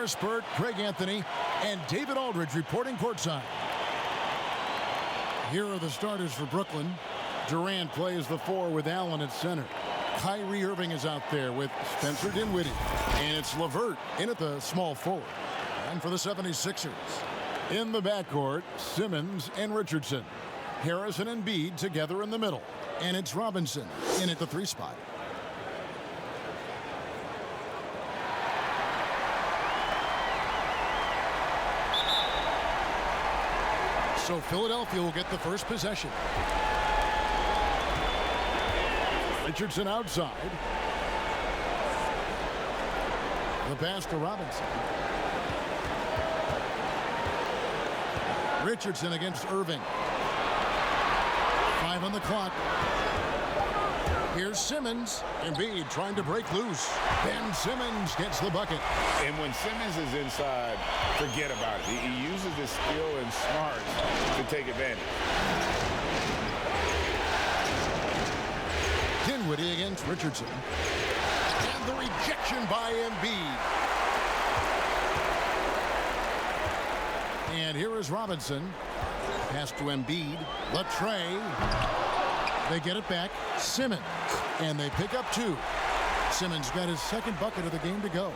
Morris Burt, Craig Anthony, and David Aldridge reporting courtside. Here are the starters for Brooklyn. Durant plays the 4 with Allen at center. Kyrie Irving is out there with Spencer Dinwiddie. And it's LeVert in at the small forward. And for the 76ers, in the backcourt, Simmons and Richardson. Harrison and Embiid together in the middle. And it's Robinson in at the 3 spot. So Philadelphia will get the first possession. Richardson outside. The pass to Robinson. Richardson against Irving. 5 on the clock. Here's Simmons. Embiid trying to break loose. Ben Simmons gets the bucket. And when Simmons is inside, forget about it. He uses his skill and smarts to take advantage. Dinwiddie against Richardson. And the rejection by Embiid. And here is Robinson. Pass to Embiid. Latrey. They get it back. Simmons. And they pick up 2. Simmons got his second bucket of the game to go.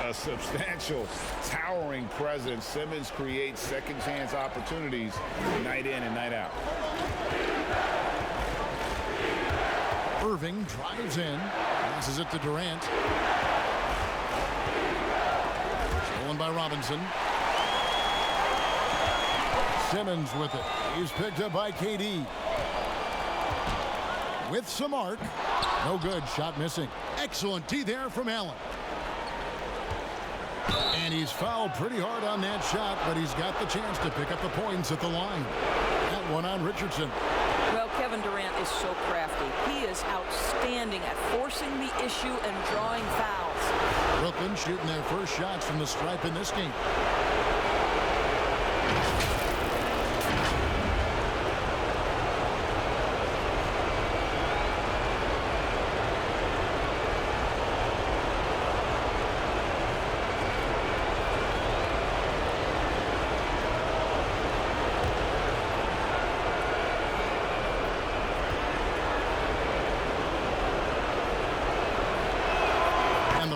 A substantial, towering presence. Simmons creates second chance opportunities night in and night out. Irving drives in. Passes it to Durant. Stolen by Robinson. Simmons with it. He's picked up by KD. With some arc. No good. Shot missing. Excellent D there from Allen. And he's fouled pretty hard on that shot, but he's got the chance to pick up the points at the line. That one on Richardson. Well, Kevin Durant is so crafty. He is outstanding at forcing the issue and drawing fouls. Brooklyn shooting their first shots from the stripe in this game.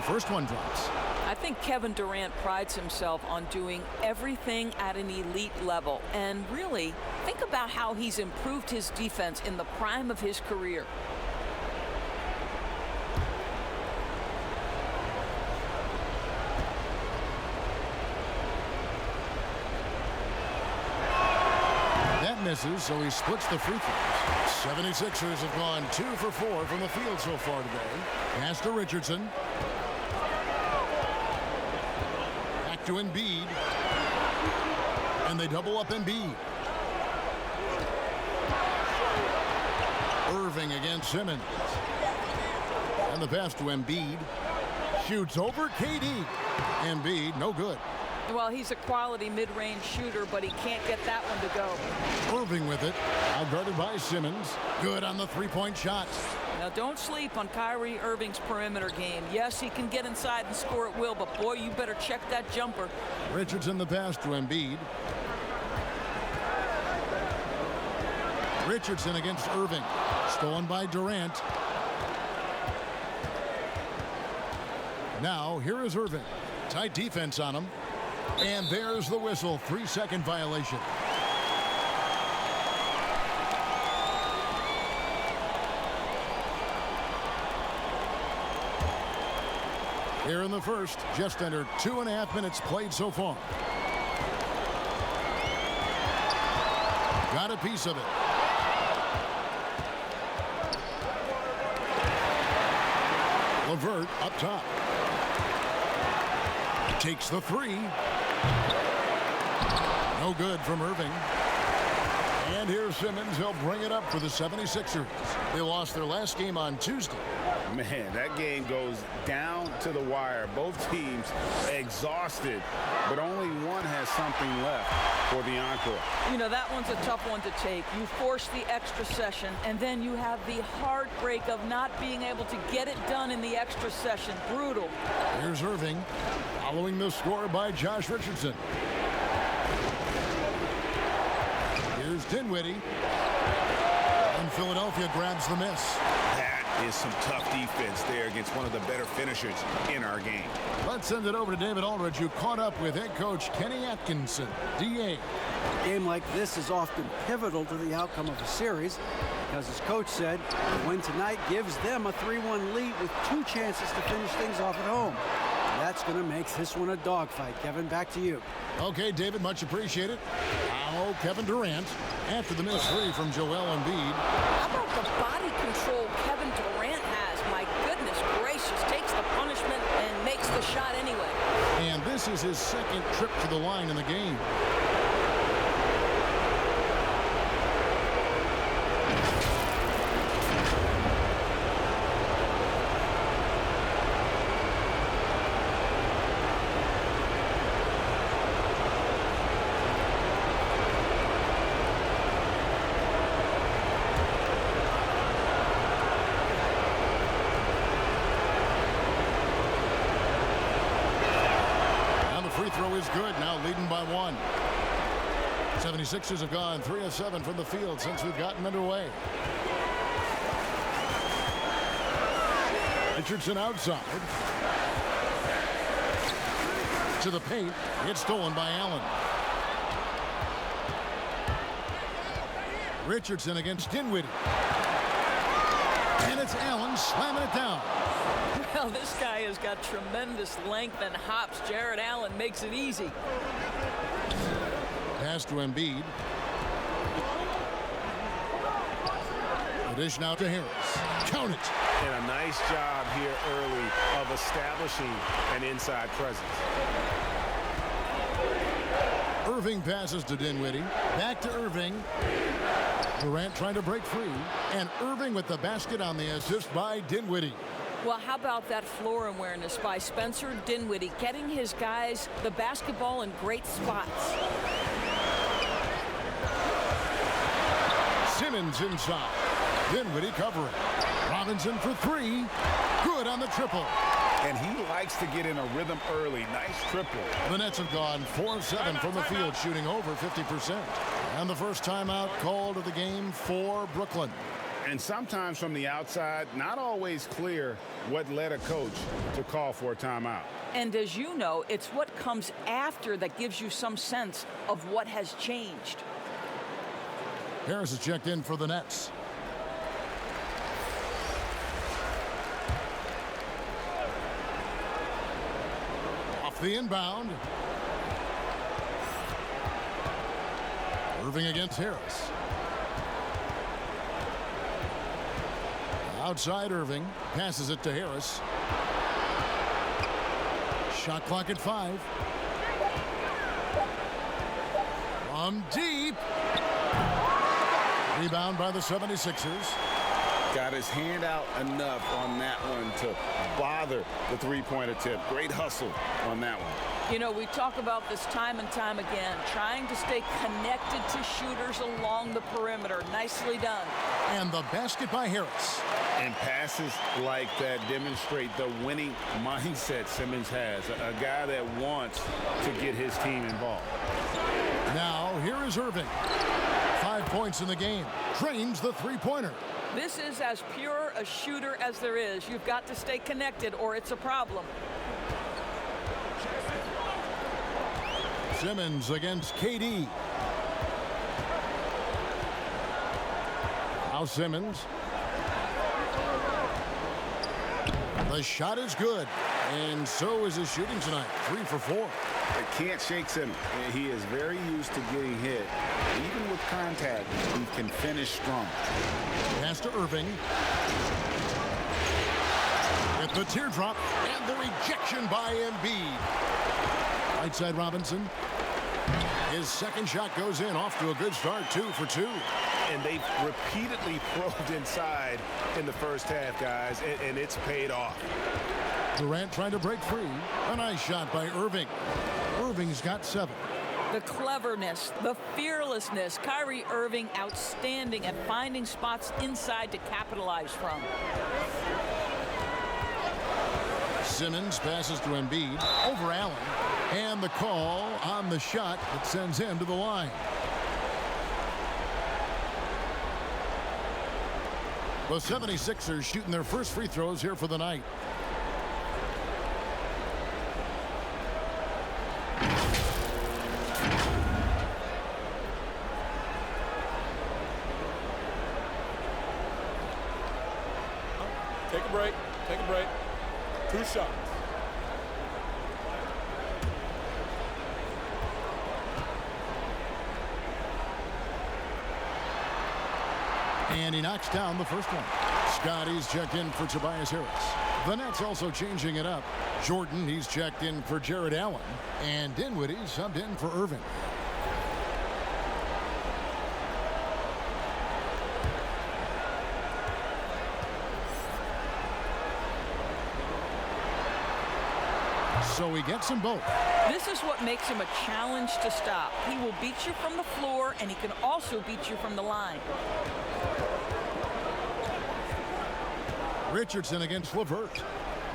First one drops. I think Kevin Durant prides himself on doing everything at an elite level. And really, think about how he's improved his defense in the prime of his career. That misses, so he splits the free throws. 76ers have gone 2 for 4 from the field so far today. Pass to Richardson. To Embiid, and they double up Embiid. Irving against Simmons, and the pass to Embiid. Shoots over KD. Embiid, no good. Well, he's a quality mid-range shooter, but he can't get that one to go. Irving with it, outguarded by Simmons. Good on the three-point shot. Now, don't sleep on Kyrie Irving's perimeter game. Yes, he can get inside and score at will, but boy, you better check that jumper. Richardson the pass to Embiid. Richardson against Irving. Stolen by Durant. Now, here is Irving. Tight defense on him. And there's the whistle. 3-second violation. Here in the first, just under 2.5 minutes played so far. Got a piece of it. LeVert up top. Takes the 3. No good from Irving. And here's Simmons. He'll bring it up for the 76ers. They lost their last game on Tuesday. Man, that game goes down to the wire. Both teams exhausted, but only one has something left for the encore. You know, that one's a tough one to take. You force the extra session, and then you have the heartbreak of not being able to get it done in the extra session. Brutal. Here's Irving, following the score by Josh Richardson. Here's Dinwiddie. And Philadelphia grabs the miss. That is some tough defense there against one of the better finishers in our game. Let's send it over to David Aldridge, who caught up with head coach Kenny Atkinson. DA. A game like this is often pivotal to the outcome of a series because, as coach said, the win tonight gives them a 3-1 lead with 2 chances to finish things off at home. That's going to make this one a dogfight. Kevin, back to you. Okay, David, much appreciated. Now Kevin Durant after the missed 3 from Joel Embiid. How about the body control Kevin Durant has? My goodness gracious, takes the punishment and makes the shot anyway. And this is his second trip to the line in the game. Free throw is good, now leading by 1. 76ers have gone 3 of 7 from the field since we've gotten underway. Richardson outside. To the paint. It's stolen by Allen. Richardson against Dinwiddie. And it's Allen slamming it down. Well, this guy has got tremendous length and hops. Jared Allen makes it easy. Pass to Embiid. The dish now to Harris. Count it. And a nice job here early of establishing an inside presence. Irving passes to Dinwiddie. Back to Irving. Durant trying to break free. And Irving with the basket on the assist by Dinwiddie. Well, how about that floor awareness by Spencer Dinwiddie, getting his guys the basketball in great spots. Simmons inside. Dinwiddie covering. Robinson for 3. Good on the triple. And he likes to get in a rhythm early. Nice triple. The Nets have gone 4 of 7 from the field, shooting over 50%. And the first timeout called of the game for Brooklyn. And sometimes from the outside, not always clear what led a coach to call for a timeout. And as you know, it's what comes after that gives you some sense of what has changed. Harris is checked in for the Nets. Off the inbound. Irving against Harris. Outside Irving. Passes it to Harris. Shot clock at 5. From deep. Rebound by the 76ers. Got his hand out enough on that one to bother the three-point attempt. Great hustle on that one. You know, we talk about this time and time again, trying to stay connected to shooters along the perimeter. Nicely done. And the basket by Harris. And passes like that demonstrate the winning mindset Simmons has. A guy that wants to get his team involved. Now, here is Irving. 5 points in the game. Drains the three-pointer. This is as pure a shooter as there is. You've got to stay connected or it's a problem. Simmons against KD. Now Simmons. The shot is good, and so is his shooting tonight. 3 for 4. It can't shake Simmons. He is very used to getting hit. Even with contact, he can finish strong. Pass to Irving. With the teardrop and the rejection by Embiid. Right side Robinson. His second shot goes in, off to a good start, 2 for 2. And they've repeatedly probed inside in the first half, guys, and it's paid off. Durant trying to break free. A nice shot by Irving. Irving's got 7. The cleverness, the fearlessness. Kyrie Irving outstanding at finding spots inside to capitalize from. Simmons passes to Embiid over Allen. And the call on the shot that sends him to the line. The 76ers shooting their first free throws here for the night. Take a break. Take a break. 2 shots. And he knocks down the first one. Scotty's checked in for Tobias Harris. The Nets also changing it up. Jordan, he's checked in for Jared Allen. And Dinwiddie subbed in for Irving. So he gets them both. This is what makes him a challenge to stop. He will beat you from the floor, and he can also beat you from the line. Richardson against LeVert.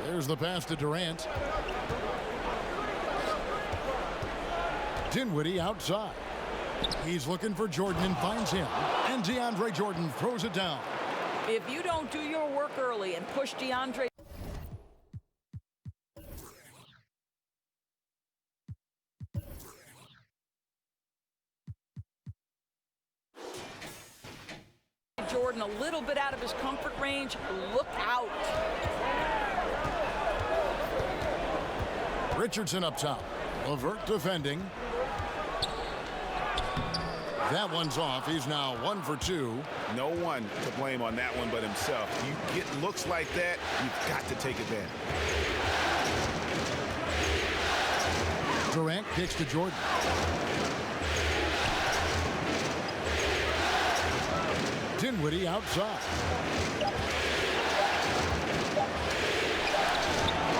There's the pass to Durant. Dinwiddie outside. He's looking for Jordan and finds him. And DeAndre Jordan throws it down. If you don't do your work early and push DeAndre Jordan a little bit out of his comfort range, look out. Richardson up top. LeVert defending. That one's off. He's now 1 for 2. No one to blame on that one but himself. You get looks like that, you've got to take advantage. Durant kicks to Jordan. Dinwiddie outside.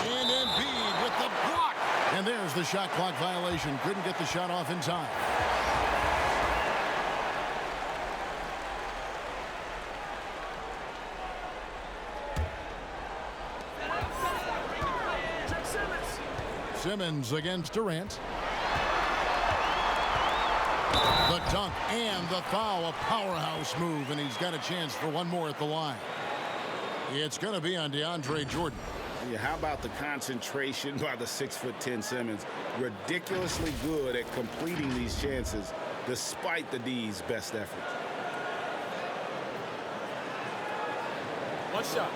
And Embiid with the block. And there's the shot clock violation. Couldn't get the shot off in time. Simmons against Durant. The dunk and the foul, a powerhouse move, and he's got a chance for one more at the line. It's going to be on DeAndre Jordan. Yeah, how about the concentration by the 6'10" Simmons? Ridiculously good at completing these chances despite the D's best efforts. 1 shot.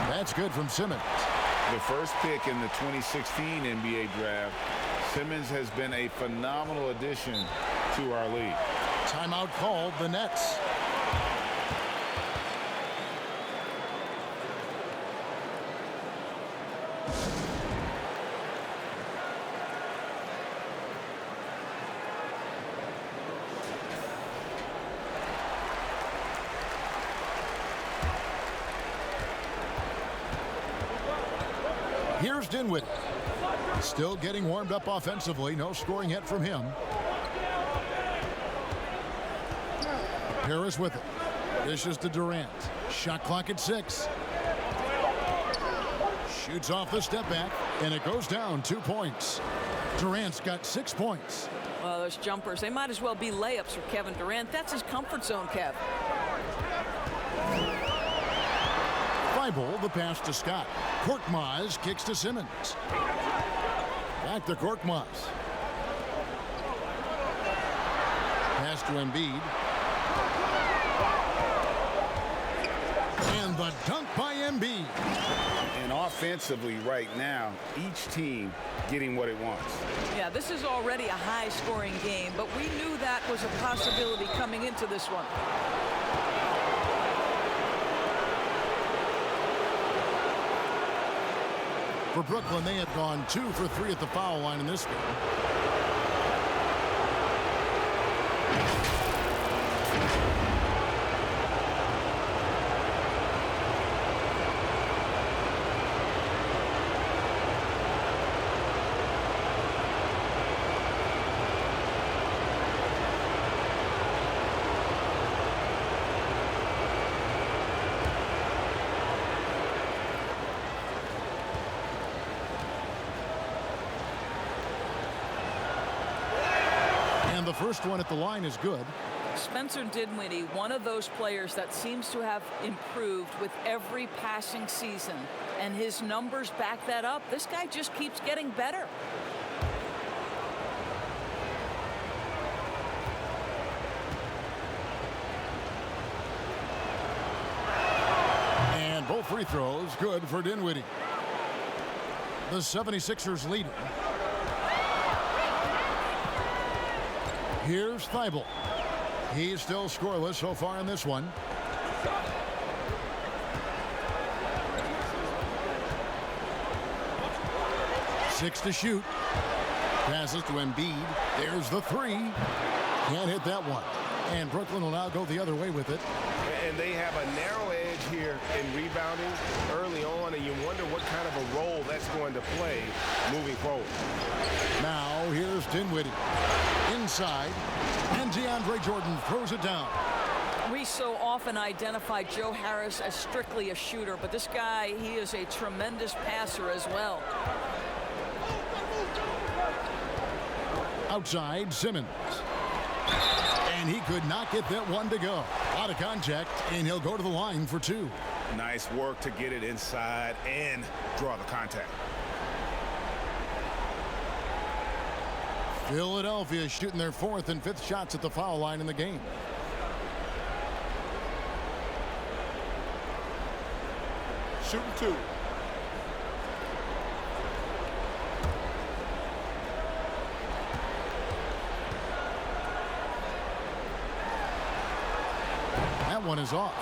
That's good from Simmons. The first pick in the 2016 NBA draft, Simmons has been a phenomenal addition to our league. Timeout called, the Nets. Here's Dinwiddie. Still getting warmed up offensively. No scoring yet from him. Harris with it. Dishes to Durant. Shot clock at 6. Shoots off the step back, and it goes down 2 points. Durant's got 6 points. Well, those jumpers, they might as well be layups for Kevin Durant. That's his comfort zone, Kev. Thibault, the pass to Scott. Korkmaz kicks to Simmons. Back to Korkmaz. Pass to Embiid. And the dunk by Embiid. And offensively right now, each team getting what it wants. Yeah, this is already a high-scoring game, but we knew that was a possibility coming into this one. For Brooklyn, they have gone 2 for 3 at the foul line in this game. The first one at the line is good. Spencer Dinwiddie, one of those players that seems to have improved with every passing season, and his numbers back that up. This guy just keeps getting better. And both free throws good for Dinwiddie. The 76ers lead. Here's Thibault. He's still scoreless so far in this one. Six to shoot. Passes to Embiid. There's the three. Can't hit that one. And Brooklyn will now go the other way with it. And they have a narrow edge here in rebounding early on, and you wonder what kind of a role that's going to play moving forward. Now here's Dinwiddie. Inside, and DeAndre Jordan throws it down. We so often identify Joe Harris as strictly a shooter, but this guy, he is a tremendous passer as well. Outside, Simmons. And he could not get that one to go. A lot of contact, and he'll go to the line for two. Nice work to get it inside and draw the contact. Philadelphia shooting their 4th and 5th shots at the foul line in the game. Shooting 2. That one is off.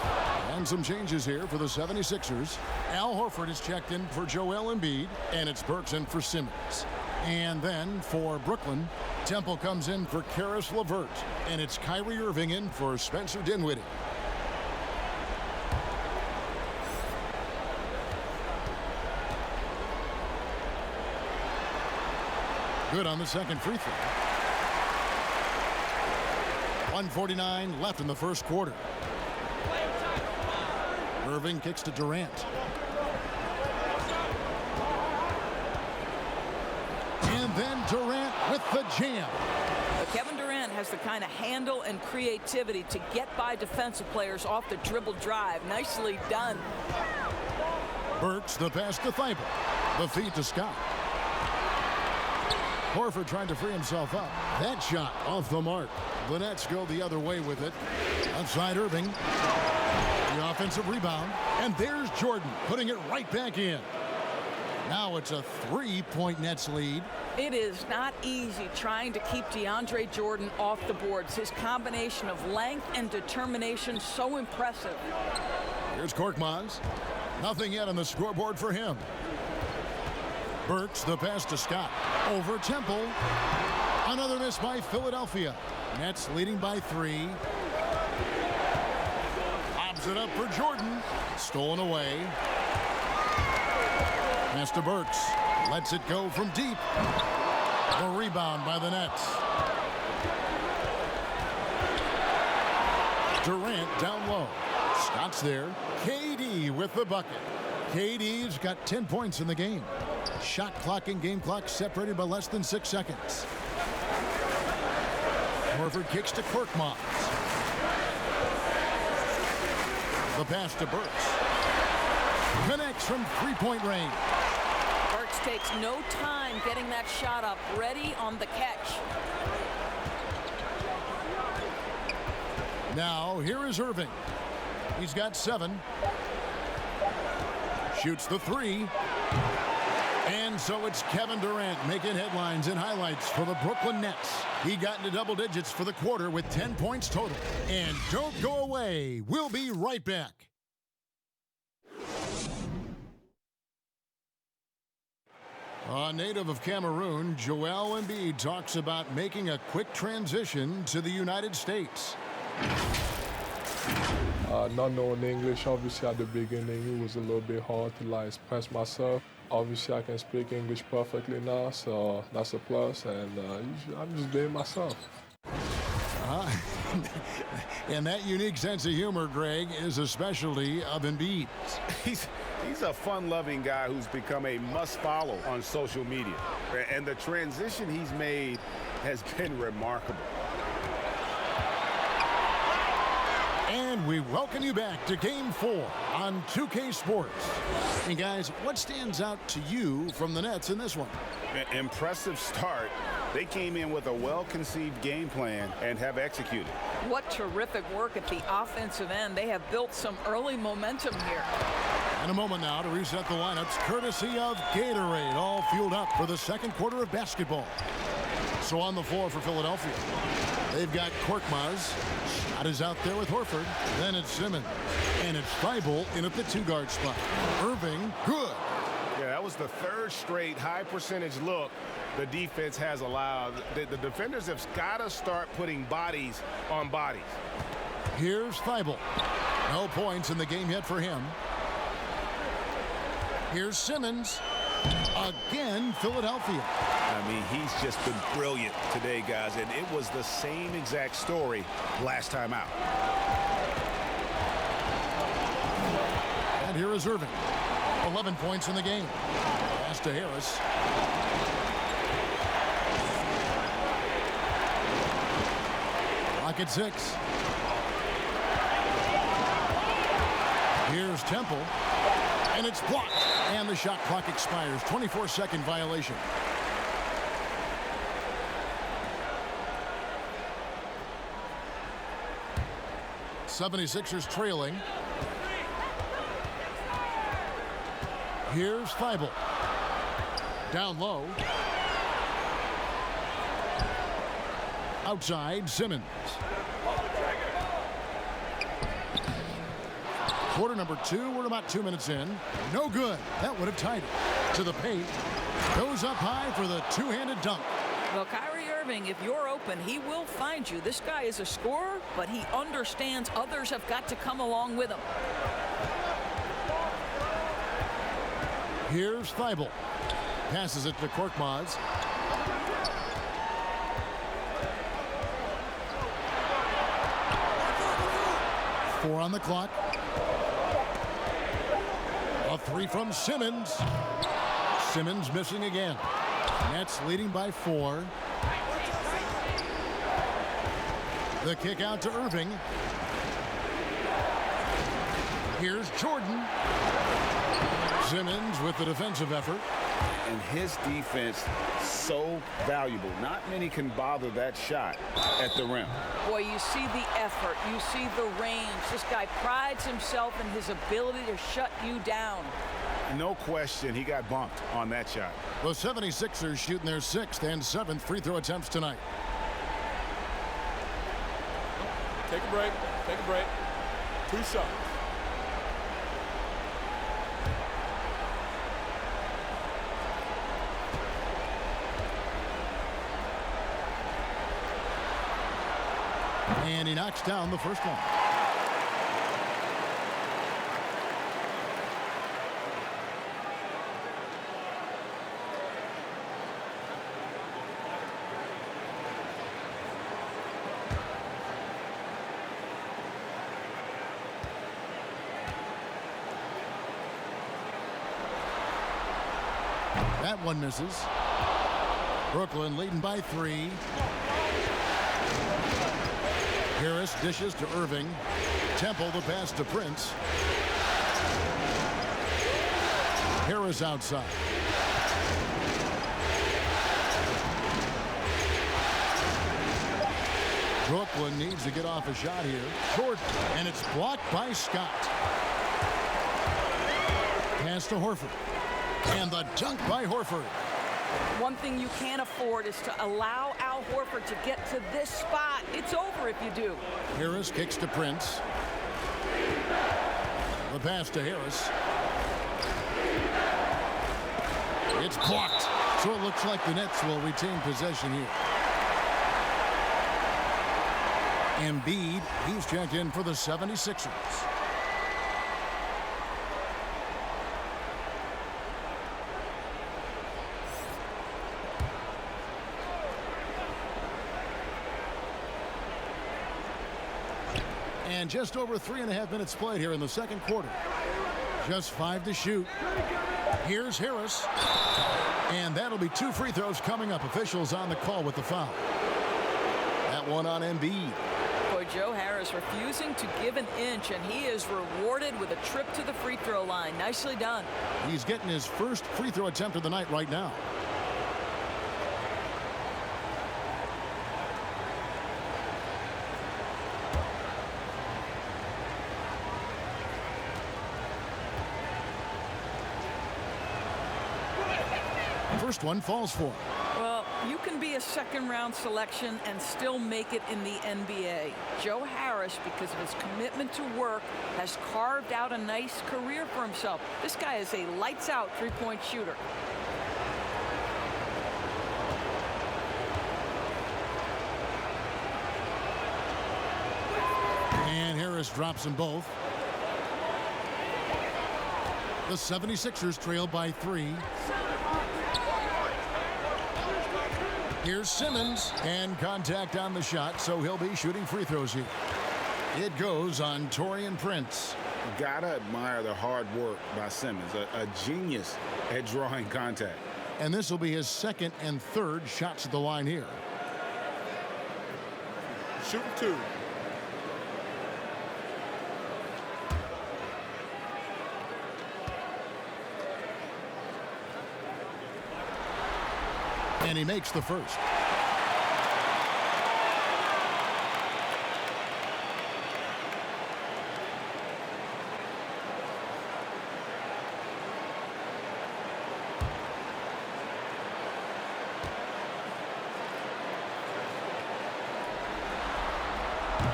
And some changes here for the 76ers. Al Horford is checked in for Joel Embiid, and it's Burks in for Simmons. And then for Brooklyn, Temple comes in for Karis LeVert, and it's Kyrie Irving in for Spencer Dinwiddie. Good on the second free throw. 1:49 left in the first quarter. Irving kicks to Durant. And then Durant with the jam. But Kevin Durant has the kind of handle and creativity to get by defensive players off the dribble drive. Nicely done. Burks the pass to Thibault. The feed to Scott. Horford trying to free himself up. That shot off the mark. The Nets go the other way with it. Outside Irving. The offensive rebound. And there's Jordan putting it right back in. Now it's a 3-point Nets lead. It is not easy trying to keep DeAndre Jordan off the boards. His combination of length and determination so impressive. Here's Korkmaz. Nothing yet on the scoreboard for him. Burks the pass to Scott. Over Temple. Another miss by Philadelphia. Nets leading by 3. Lobs it up for Jordan. Stolen away. Pass to Burks. Lets it go from deep. The rebound by the Nets. Durant down low. Scott's there. KD with the bucket. KD's got 10 points in the game. Shot clock and game clock separated by less than 6 seconds. Horford kicks to Korkmaz. The pass to Burks. Connects from 3-point range. Burks takes no time getting that shot up, ready on the catch. Now here is Irving. He's got 7. Shoots the 3. And so it's Kevin Durant making headlines and highlights for the Brooklyn Nets. He got into double digits for the quarter with 10 points total. And don't go away. We'll be right back. A native of Cameroon, Joel Embiid talks about making a quick transition to the United States. Not knowing English, obviously at the beginning, it was a little bit hard to express myself. Obviously, I can speak English perfectly now, so that's a plus, and I'm just being myself. And that unique sense of humor, Greg, is a specialty of Embiid. He's a fun-loving guy who's become a must-follow on social media. And the transition he's made has been remarkable. And we welcome you back to Game 4 on 2K Sports. And guys, what stands out to you from the Nets in this one? Impressive start. They came in with a well-conceived game plan and have executed. What terrific work at the offensive end. They have built some early momentum here. And a moment now to reset the lineups, courtesy of Gatorade, all fueled up for the second quarter of basketball. So on the floor for Philadelphia, they've got Korkmaz. Shot is out there with Horford. Then it's Simmons. And it's Thibault in at the two-guard spot. Irving, good. Yeah, that was the third straight high-percentage look the defense has allowed. The defenders have got to start putting bodies on bodies. Here's Thibault. No points in the game yet for him. Here's Simmons. Again, Philadelphia. I mean, he's just been brilliant today, guys, and it was the same exact story last time out. And here is Irving. 11 points in the game. Pass to Harris. Clock at 6. Here's Temple. And it's blocked. And the shot clock expires. 24-second violation. '76ers trailing. Here's Thibault. Down low. Outside, Simmons. Quarter number 2. We're about 2 minutes in. No good. That would have tied it. To the paint. Goes up high for the two-handed dunk. Well, Kyrie Irving, if you're open, he will find you. This guy is a scorer, but he understands others have got to come along with him. Here's Thibault. Passes it to Korkmaz. Four on the clock. A three from Simmons. Simmons missing again. Nets leading by 4. The kick out to Irving. Here's Jordan. Simmons with the defensive effort. And his defense so valuable. Not many can bother that shot at the rim. Boy, you see the effort. You see the range. This guy prides himself in his ability to shut you down. No question he got bumped on that shot. The 76ers shooting their 6th and 7th free throw attempts tonight. Take a break. Take a break. 2 shots. And he knocks down the first one. That one misses. Brooklyn leading by 3. Harris dishes to Irving. Temple the pass to Prince. Harris outside. Brooklyn needs to get off a shot here. Jordan, and it's blocked by Scott. Pass to Horford. And the dunk by Horford. One thing you can't afford is to allow Al Horford to get to this spot. It's over if you do. Harris kicks to Prince. The pass to Harris. It's blocked. So it looks like the Nets will retain possession here. Embiid, he's checked in for the 76ers. And just over 3.5 minutes played here in the second quarter. Just 5 to shoot. Here's Harris. And that'll be 2 free throws coming up. Officials on the call with the foul. That one on Embiid. Boy, Joe Harris refusing to give an inch, and he is rewarded with a trip to the free throw line. Nicely done. He's getting his first free throw attempt of the night right now. First one falls for him. Well, you can be a second-round selection and still make it in the NBA. Joe Harris, because of his commitment to work, has carved out a nice career for himself. This guy is a lights-out three-point shooter. And Harris drops them both. The 76ers trail by 3. Here's Simmons, and contact on the shot, so he'll be shooting free throws here. It goes on Taurean Prince. Gotta admire the hard work by Simmons, a genius at drawing contact. And this will be his second and third shots at the line here. Shooting 2. And he makes the first.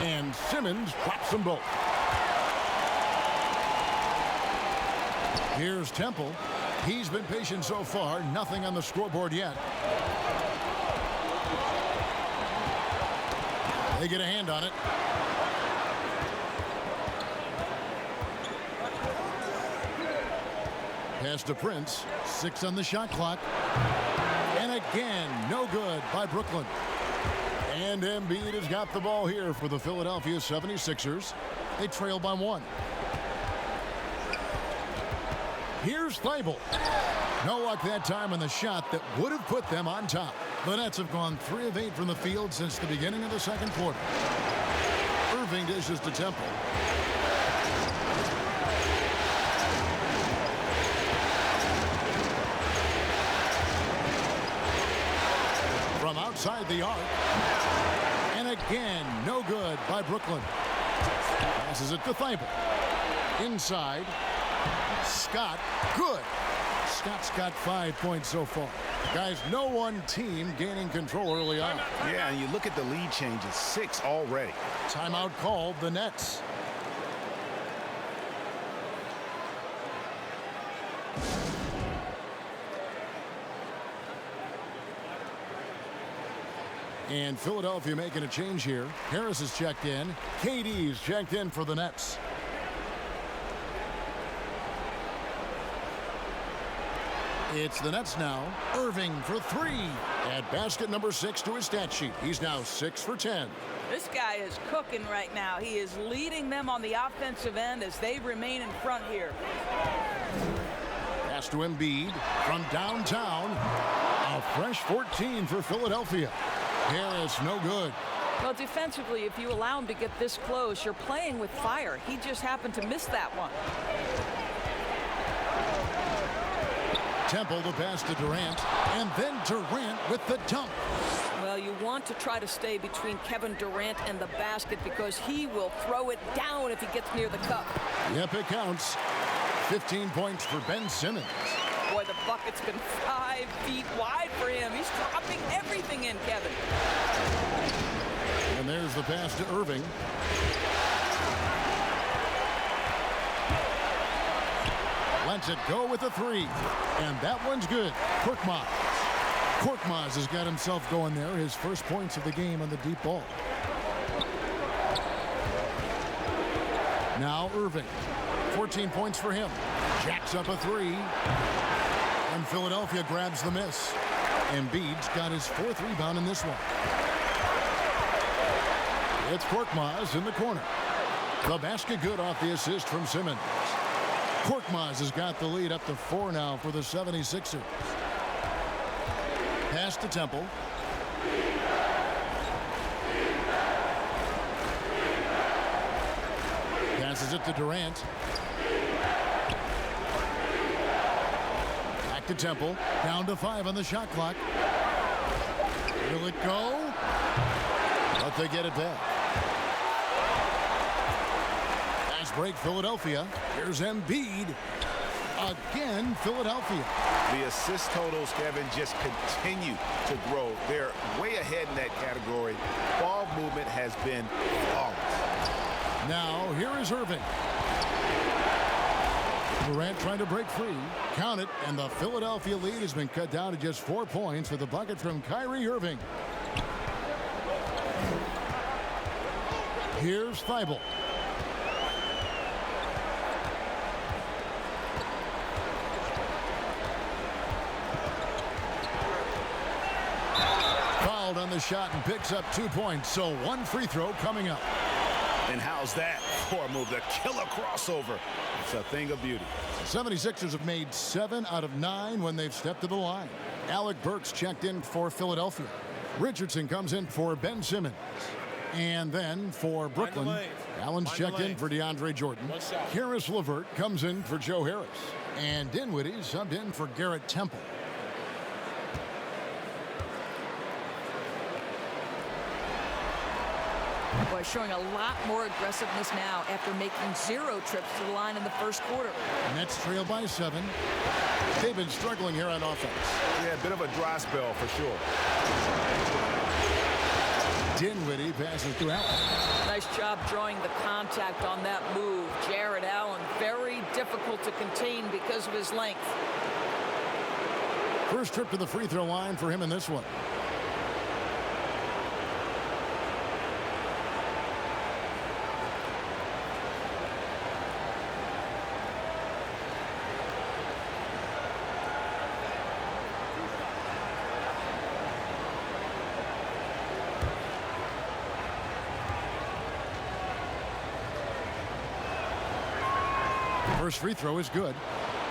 And Simmons drops them both. Here's Temple. He's been patient so far. Nothing on the scoreboard yet. They get a hand on it. Pass to Prince. 6 on the shot clock. And again, no good by Brooklyn. And Embiid has got the ball here for the Philadelphia 76ers. They trail by 1. Here's Thibault. No luck that time on the shot that would have put them on top. The Nets have gone 3 of 8 from the field since the beginning of the second quarter. Irving dishes to Temple. From outside the arc. And again, no good by Brooklyn. Passes it to Thibault. Inside. Scott, good. Scott's got 5 points so far. Guys, no one team gaining control early on. Yeah, and you look at the lead changes, 6 already. Timeout called, the Nets. And Philadelphia making a change here. Harris is checked in. KD's checked in for the Nets. It's the Nets now. Irving for 3. Add basket number 6 to his stat sheet. He's now 6 for 10. This guy is cooking right now. He is leading them on the offensive end as they remain in front here. Pass to Embiid from downtown. A fresh 14 for Philadelphia. Harris, no good. Well, defensively, if you allow him to get this close, you're playing with fire. He just happened to miss that one. Temple the pass to Durant, and then Durant with the dunk. Well, you want to try to stay between Kevin Durant and the basket because he will throw it down if he gets near the cup. Yep, it counts. 15 points for Ben Simmons. Boy, the bucket's been 5 feet wide for him. He's dropping everything in, Kevin. And there's the pass to Irving. Lets it go with a 3. And that one's good. Korkmaz has got himself going there. His first points of the game on the deep ball. Now Irving. 14 points for him. Jacks up a 3. And Philadelphia grabs the miss. Embiid's got his 4th rebound in this one. It's Korkmaz in the corner. The basket good off the assist from Simmons. Korkmaz has got the lead up to 4 now for the 76ers. Pass to Temple. Passes it to Durant. Back to Temple. Down to 5 on the shot clock. Will it go? But they get it back. Fast break, Philadelphia. Here's Embiid. Again, Philadelphia. The assist totals, Kevin, just continue to grow. They're way ahead in that category. Ball movement has been flawless. Now, here is Irving. Durant trying to break free. Count it, and the Philadelphia lead has been cut down to just 4 points with a bucket from Kyrie Irving. Here's Thibault. Fouled on the shot and picks up 2 points, so 1 free throw coming up. And how's that for a move? The killer crossover. It's a thing of beauty. The 76ers have made 7 out of 9 when they've stepped to the line. Alec Burks checked in for Philadelphia. Richardson comes in for Ben Simmons. And then for Brooklyn, Allen's checked in for DeAndre Jordan. Karis LeVert comes in for Joe Harris. And Dinwiddie subbed in for Garrett Temple. Boy, showing a lot more aggressiveness now after making 0 trips to the line in the first quarter. Nets trail by 7. They've been struggling here on offense. Yeah, a bit of a dry spell for sure. Dinwiddie passes to Allen. Nice job drawing the contact on that move. Jared Allen, very difficult to contain because of his length. First trip to the free throw line for him in this one. First free throw is good.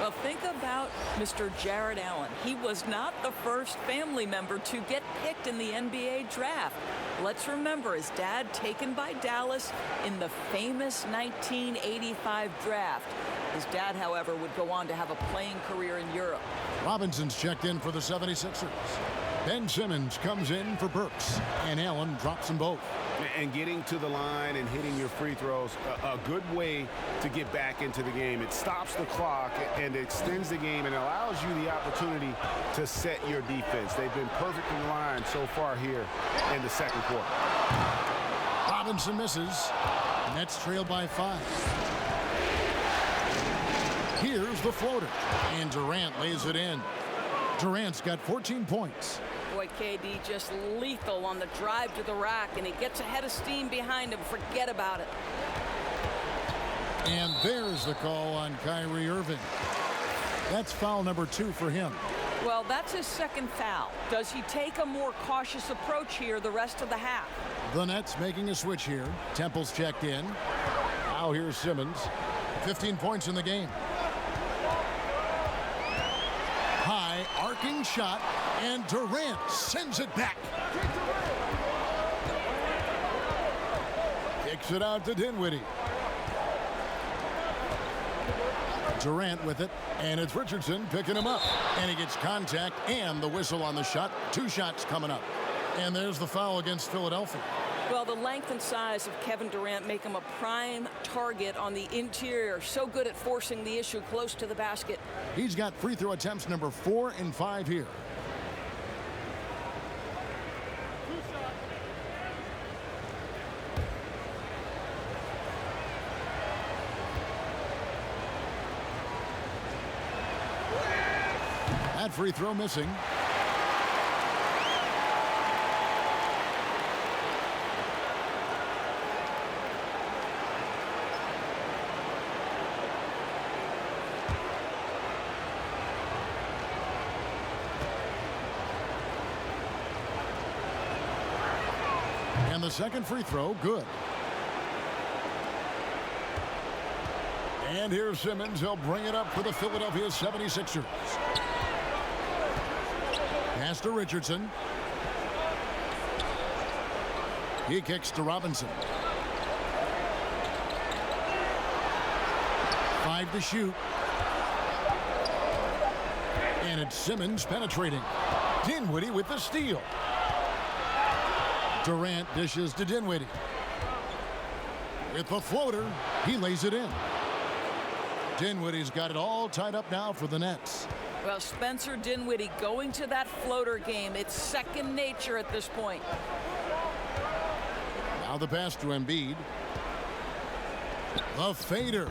Well, think about Mr. Jared Allen. He was not the first family member to get picked in the NBA draft. Let's remember his dad taken by Dallas in the famous 1985 draft. His dad, however, would go on to have a playing career in Europe. Robinson's checked in for the 76ers. Ben Simmons comes in for Burks, and Allen drops them both. And getting to the line and hitting your free throws, a good way to get back into the game. It stops the clock and extends the game and allows you the opportunity to set your defense. They've been perfect in the line so far here in the second quarter. Robinson misses. Nets trail by 5. Here's the floater, and Durant lays it in. Durant's got 14 points. Boy, KD just lethal on the drive to the rack, and he gets ahead of steam behind him. Forget about it. And there's the call on Kyrie Irving. That's foul number 2 for him. Well, that's his second foul. Does he take a more cautious approach here the rest of the half? The Nets making a switch here. Temple's checked in. Now here's Simmons. 15 points in the game. High arcing shot, and Durant sends it back. Kicks it out to Dinwiddie. Durant with it, and it's Richardson picking him up. And he gets contact and the whistle on the shot. 2 shots coming up. And there's the foul against Philadelphia. Well, the length and size of Kevin Durant make him a prime target on the interior. So good at forcing the issue close to the basket. He's got free throw attempts number 4 and 5 here. That free throw missing. And the second free throw, good. And here's Simmons. He'll bring it up for the Philadelphia 76ers. Pass to Richardson. He kicks to Robinson. 5 to shoot. And it's Simmons penetrating. Dinwiddie with the steal. Durant dishes to Dinwiddie. With the floater, he lays it in. Dinwiddie's got it all tied up now for the Nets. Well, Spencer Dinwiddie going to that floater game. It's second nature at this point. Now the pass to Embiid. The fader.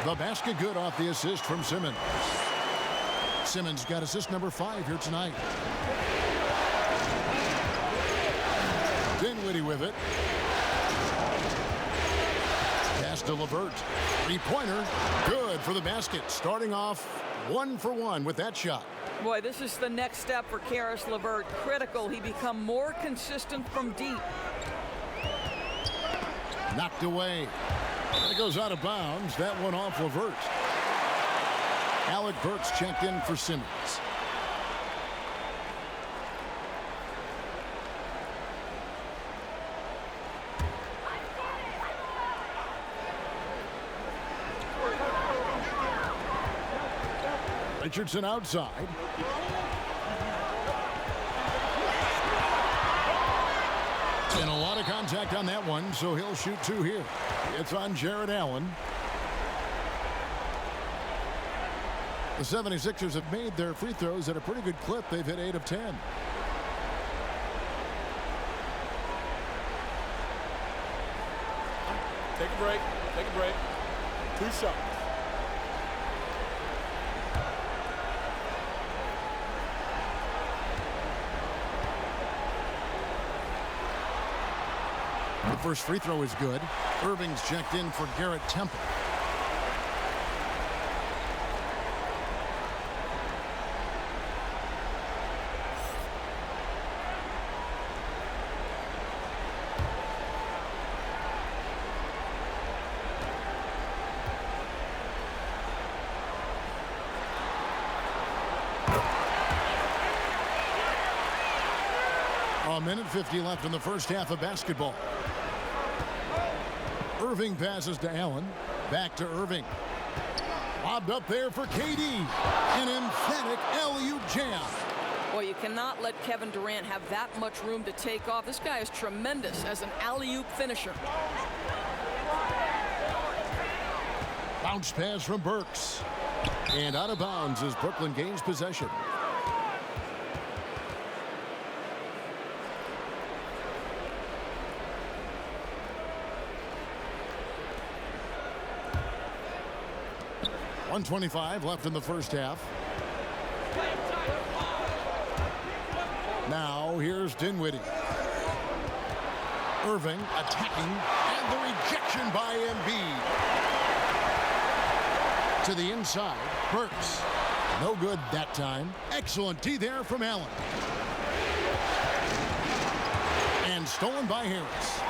The basket good off the assist from Simmons. Simmons got assist number 5 here tonight. Dinwiddie with it. Pass to LeVert. Three-pointer. Good for the basket. Starting off 1 for 1 with that shot. Boy, this is the next step for Karis LeVert. Critical. He become more consistent from deep. Knocked away. It goes out of bounds. That one off LeVert. Alec Burks checked in for Simmons. Richardson outside. And a lot of contact on that one, so he'll shoot 2 here. It's on Jared Allen. The 76ers have made their free throws at a pretty good clip. They've hit 8 of 10. Take a break. Take a break. 2 shots. The first free throw is good. Irving's checked in for Garrett Temple. A minute 50 left in the first half of basketball. Irving passes to Allen. Back to Irving. Lobbed up there for KD. An emphatic alley-oop jam. Well, you cannot let Kevin Durant have that much room to take off. This guy is tremendous as an alley-oop finisher. Bounce pass from Burks. And out of bounds as Brooklyn gains possession. .125 left in the first half. Now here's Dinwiddie. Irving attacking, and the rejection by Embiid. To the inside, Burks. No good that time. Excellent D there from Allen. And stolen by Harris.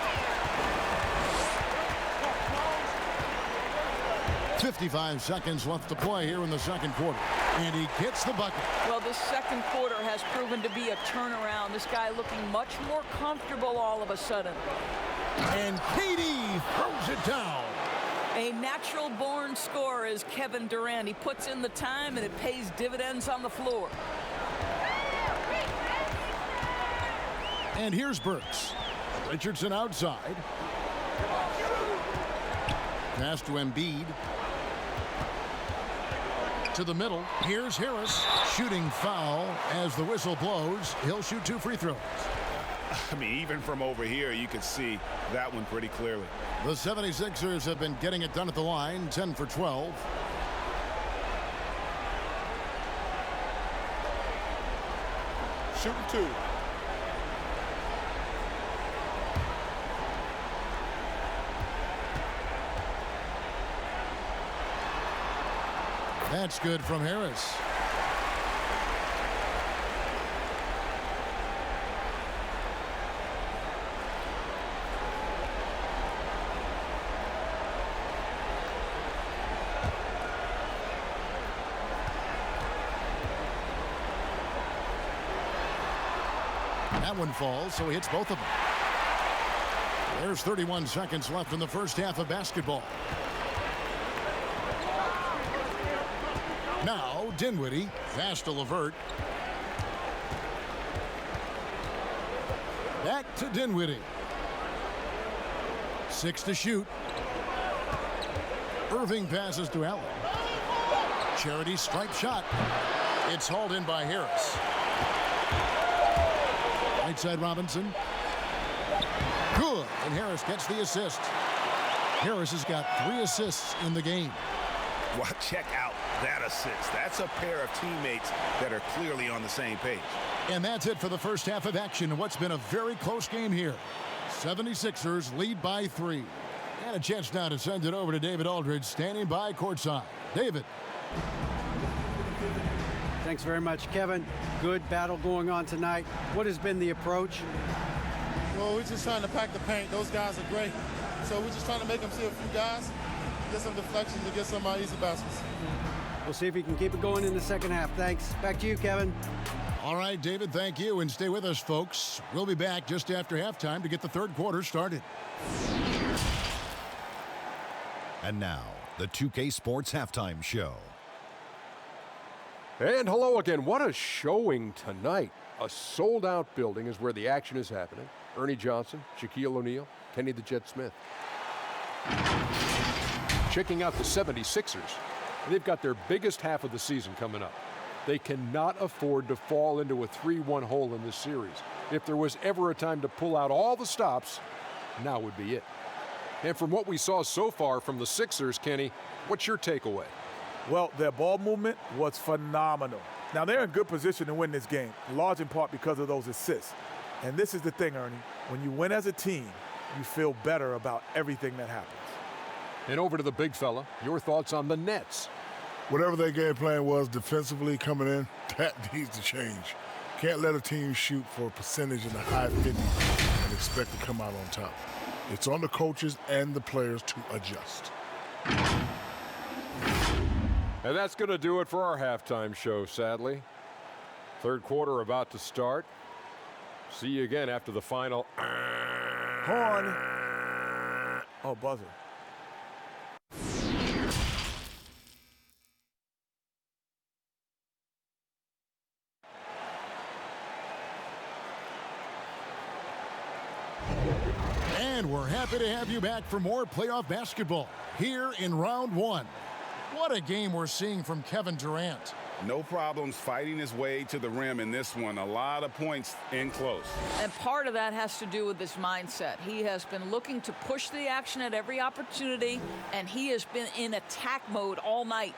55 seconds left to play here in the second quarter. And he gets the bucket. Well, this second quarter has proven to be a turnaround. This guy looking much more comfortable all of a sudden. And KD throws it down. A natural-born scorer is Kevin Durant. He puts in the time, and it pays dividends on the floor. And here's Burks. Richardson outside. Pass to Embiid. To the middle. Here's Harris. Shooting foul as the whistle blows. He'll shoot 2 free throws. I mean, even from over here, you can see that one pretty clearly. The 76ers have been getting it done at the line, 10 for 12. Shooting 2. That's good from Harris. That one falls, so he hits both of them. There's 31 seconds left in the first half of basketball. Now, Dinwiddie, pass to LeVert. Back to Dinwiddie. 6 to shoot. Irving passes to Allen. Charity stripe shot. It's hauled in by Harris. Right side Robinson. Good, and Harris gets the assist. Harris has got 3 assists in the game. Well, check out that assist. That's a pair of teammates that are clearly on the same page. And that's it for the first half of action in what's been a very close game here. 76ers lead by 3. And a chance now to send it over to David Aldridge, standing by courtside. David. Thanks very much, Kevin. Good battle going on tonight. What has been the approach? Well, we're just trying to pack the paint. Those guys are great. So we're just trying to make them see a few guys, get some deflections, and get some easy baskets. We'll see if he can keep it going in the second half. Thanks. Back to you, Kevin. All right, David, thank you. And stay with us, folks. We'll be back just after halftime to get the third quarter started. And now, the 2K Sports Halftime Show. And hello again. What a showing tonight. A sold-out building is where the action is happening. Ernie Johnson, Shaquille O'Neal, Kenny the Jet Smith. Checking out the 76ers. They've got their biggest half of the season coming up. They cannot afford to fall into a 3-1 hole in this series. If there was ever a time to pull out all the stops, now would be it. And from what we saw so far from the Sixers, Kenny, what's your takeaway? Well, their ball movement was phenomenal. Now, they're in good position to win this game, large in part because of those assists. And this is the thing, Ernie. When you win as a team, you feel better about everything that happens. And over to the big fella, your thoughts on the Nets. Whatever their game plan was defensively coming in, that needs to change. Can't let a team shoot for a percentage in the high 50s and expect to come out on top. It's on the coaches and the players to adjust. And that's going to do it for our halftime show, sadly. Third quarter about to start. See you again after the final. Horn. Oh, buzzer. And we're happy to have you back for more playoff basketball here in round 1. What a game we're seeing from Kevin Durant. No problems fighting his way to the rim in this one. A lot of points in close. And part of that has to do with his mindset. He has been looking to push the action at every opportunity, and he has been in attack mode all night.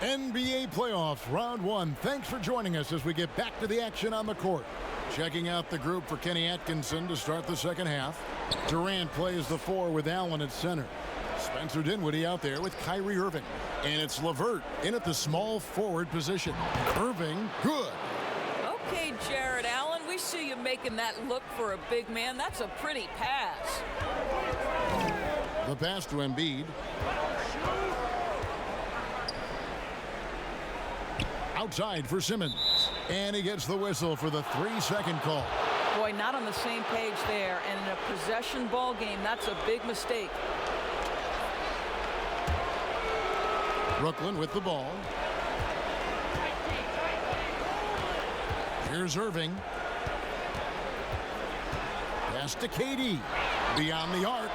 NBA playoffs, round 1. Thanks for joining us as we get back to the action on the court. Checking out the group for Kenny Atkinson to start the second half. Durant plays the 4 with Allen at center. Spencer Dinwiddie out there with Kyrie Irving. And it's LeVert in at the small forward position. Irving, good. Okay, Jared Allen, we see you making that look for a big man. That's a pretty pass. The pass to Embiid. Outside for Simmons. And he gets the whistle for the 3-second call. Boy, not on the same page there. And in a possession ball game, that's a big mistake. Brooklyn with the ball. Here's Irving. pass to KD. Beyond the arc.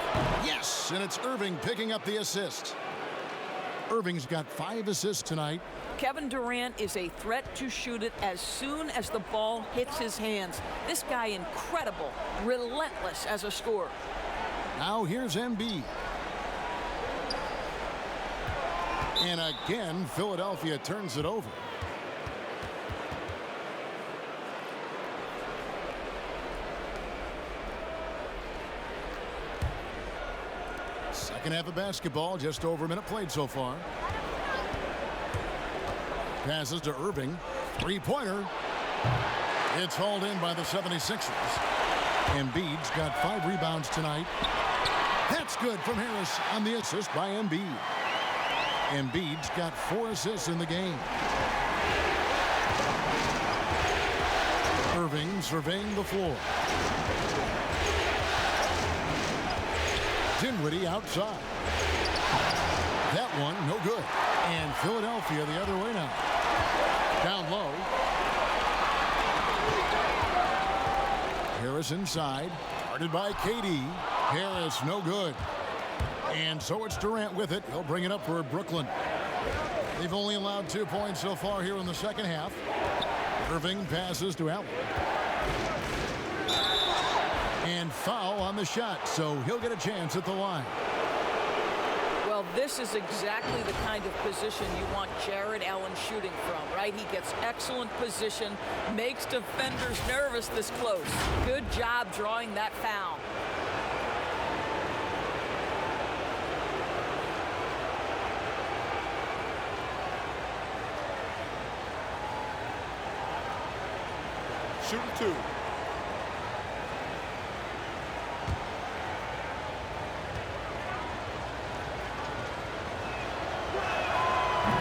Yes, and it's Irving picking up the assist. Irving's got 5 assists tonight. Kevin Durant is a threat to shoot it as soon as the ball hits his hands. This guy incredible, relentless as a scorer. Now here's Embiid. And again, Philadelphia turns it over. Second half of basketball, just over a minute played so far. Passes to Irving. Three-pointer. It's hauled in by the 76ers. Embiid's got 5 rebounds tonight. That's good from Harris on the assist by Embiid. Embiid's got 4 assists in the game. Irving surveying the floor. Dinwiddie outside. That one, no good. And Philadelphia the other way now. Down low. Harris inside. Guarded by KD. Harris, no good. And so it's Durant with it. He'll bring it up for Brooklyn. They've only allowed 2 points so far here in the second half. Irving passes to Allen. And foul on the shot, so he'll get a chance at the line. Well, this is exactly the kind of position you want Jared Allen shooting from, right? He gets excellent position, makes defenders nervous this close. Good job drawing that foul. Shooting 2.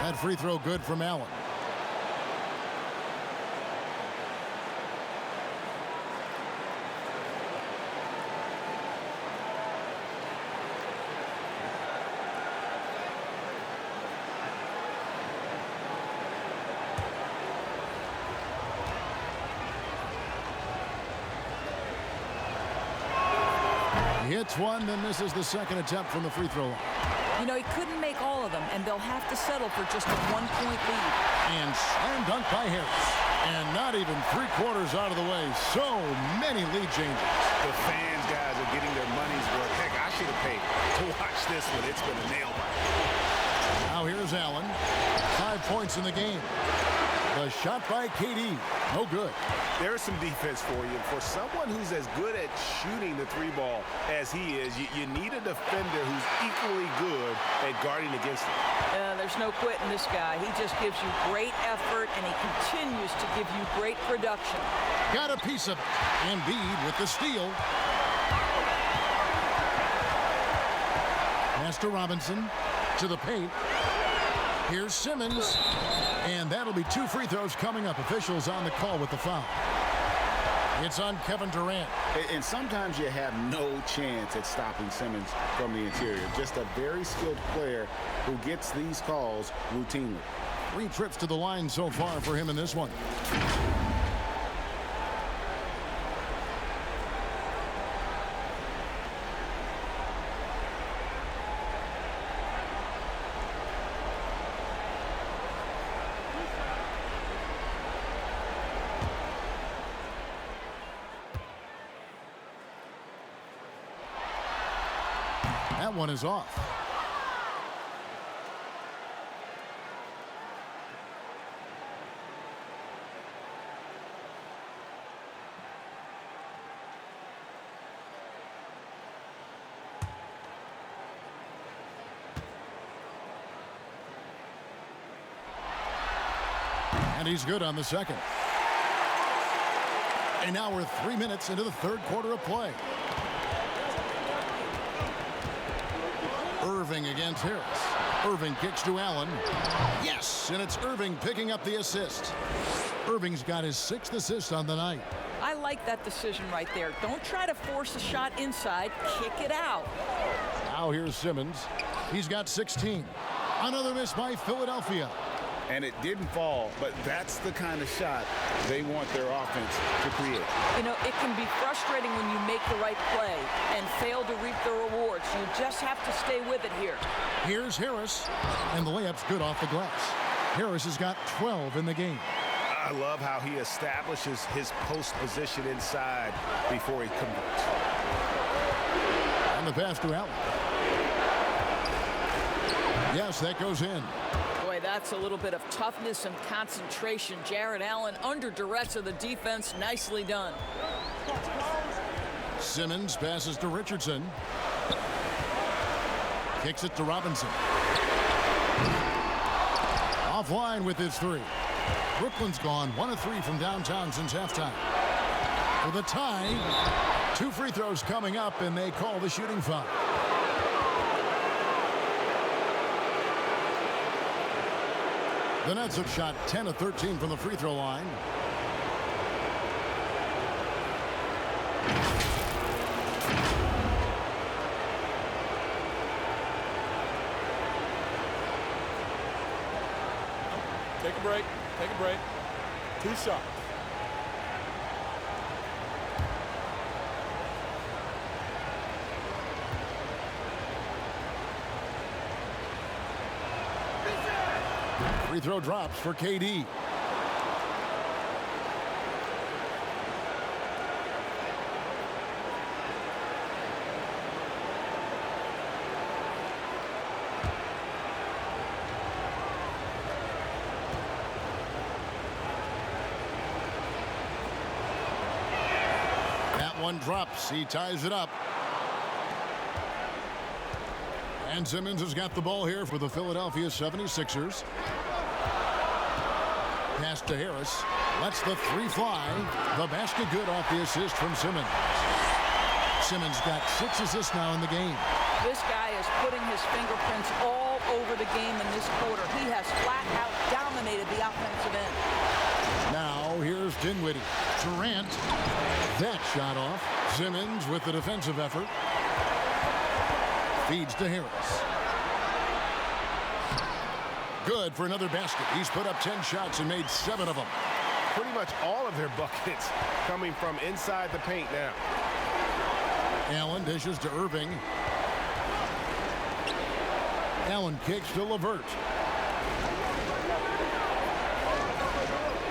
That free throw good from Allen. He hits one, then misses the second attempt from the free throw line. You know, he couldn't make all of them, and they'll have to settle for just a 1-point lead. And slam dunk by Harris. And not even 3/4 out of the way. So many lead changes. The fans, guys, are getting their money's worth. Heck, I should have paid to watch this one. It's been a nail biter. Now here's Allen. 5 points in the game. The shot by KD. No good. There's some defense for you. For someone who's as good at shooting the 3-ball as he is, you need a defender who's equally good at guarding against him. There's no quitting this guy. He just gives you great effort, and he continues to give you great production. Got a piece of it. Embiid with the steal. Pass to Robinson. To the paint. Here's Simmons. And that'll be 2 free throws coming up. Officials on the call with the foul. It's on Kevin Durant. And sometimes you have no chance at stopping Simmons from the interior. Just a very skilled player who gets these calls routinely. 3 trips to the line so far for him in this one. That one is off. And he's good on the second. And now we're 3 minutes into the third quarter of play. Irving against Harris. Irving kicks to Allen. Yes, and it's Irving picking up the assist. Irving's got his 6th assist on the night. I like that decision right there. Don't try to force a shot inside. Kick it out. Now here's Simmons. He's got 16. Another miss by Philadelphia. and it didn't fall, but that's the kind of shot they want their offense to create. You know, it can be frustrating when you make the right play and fail to reap the rewards. You just have to stay with it here. Here's Harris, and the layup's good off the glass. Harris has got 12 in the game. I love how he establishes his post position inside before he converts. And the pass to Allen. Yes, that goes in. Boy, that's a little bit of toughness and concentration. Jared Allen under duress of the defense. Nicely done. Simmons passes to Richardson. Kicks it to Robinson. Offline with his three. Brooklyn's gone 1 of 3 from downtown since halftime. For the tie, 2 free throws coming up, and they call the shooting foul. The Nets have shot 10 of 13 from the free throw line. Take a break. Take a break. 2 shots. Free throw drops for KD. That one drops. He ties it up. And Simmons has got the ball here for the Philadelphia 76ers. Pass to Harris. Lets the three fly. The basket good off the assist from Simmons. Simmons got 6 assists now in the game. This guy is putting his fingerprints all over the game in this quarter. He has flat out dominated the offensive end. Now here's Dinwiddie. Durant. That shot off. Simmons with the defensive effort. Feeds to Harris. Good for another basket. He's put up 10 shots and made 7 of them. Pretty much all of their buckets coming from inside the paint now. Allen dishes to Irving. Allen kicks to LeVert.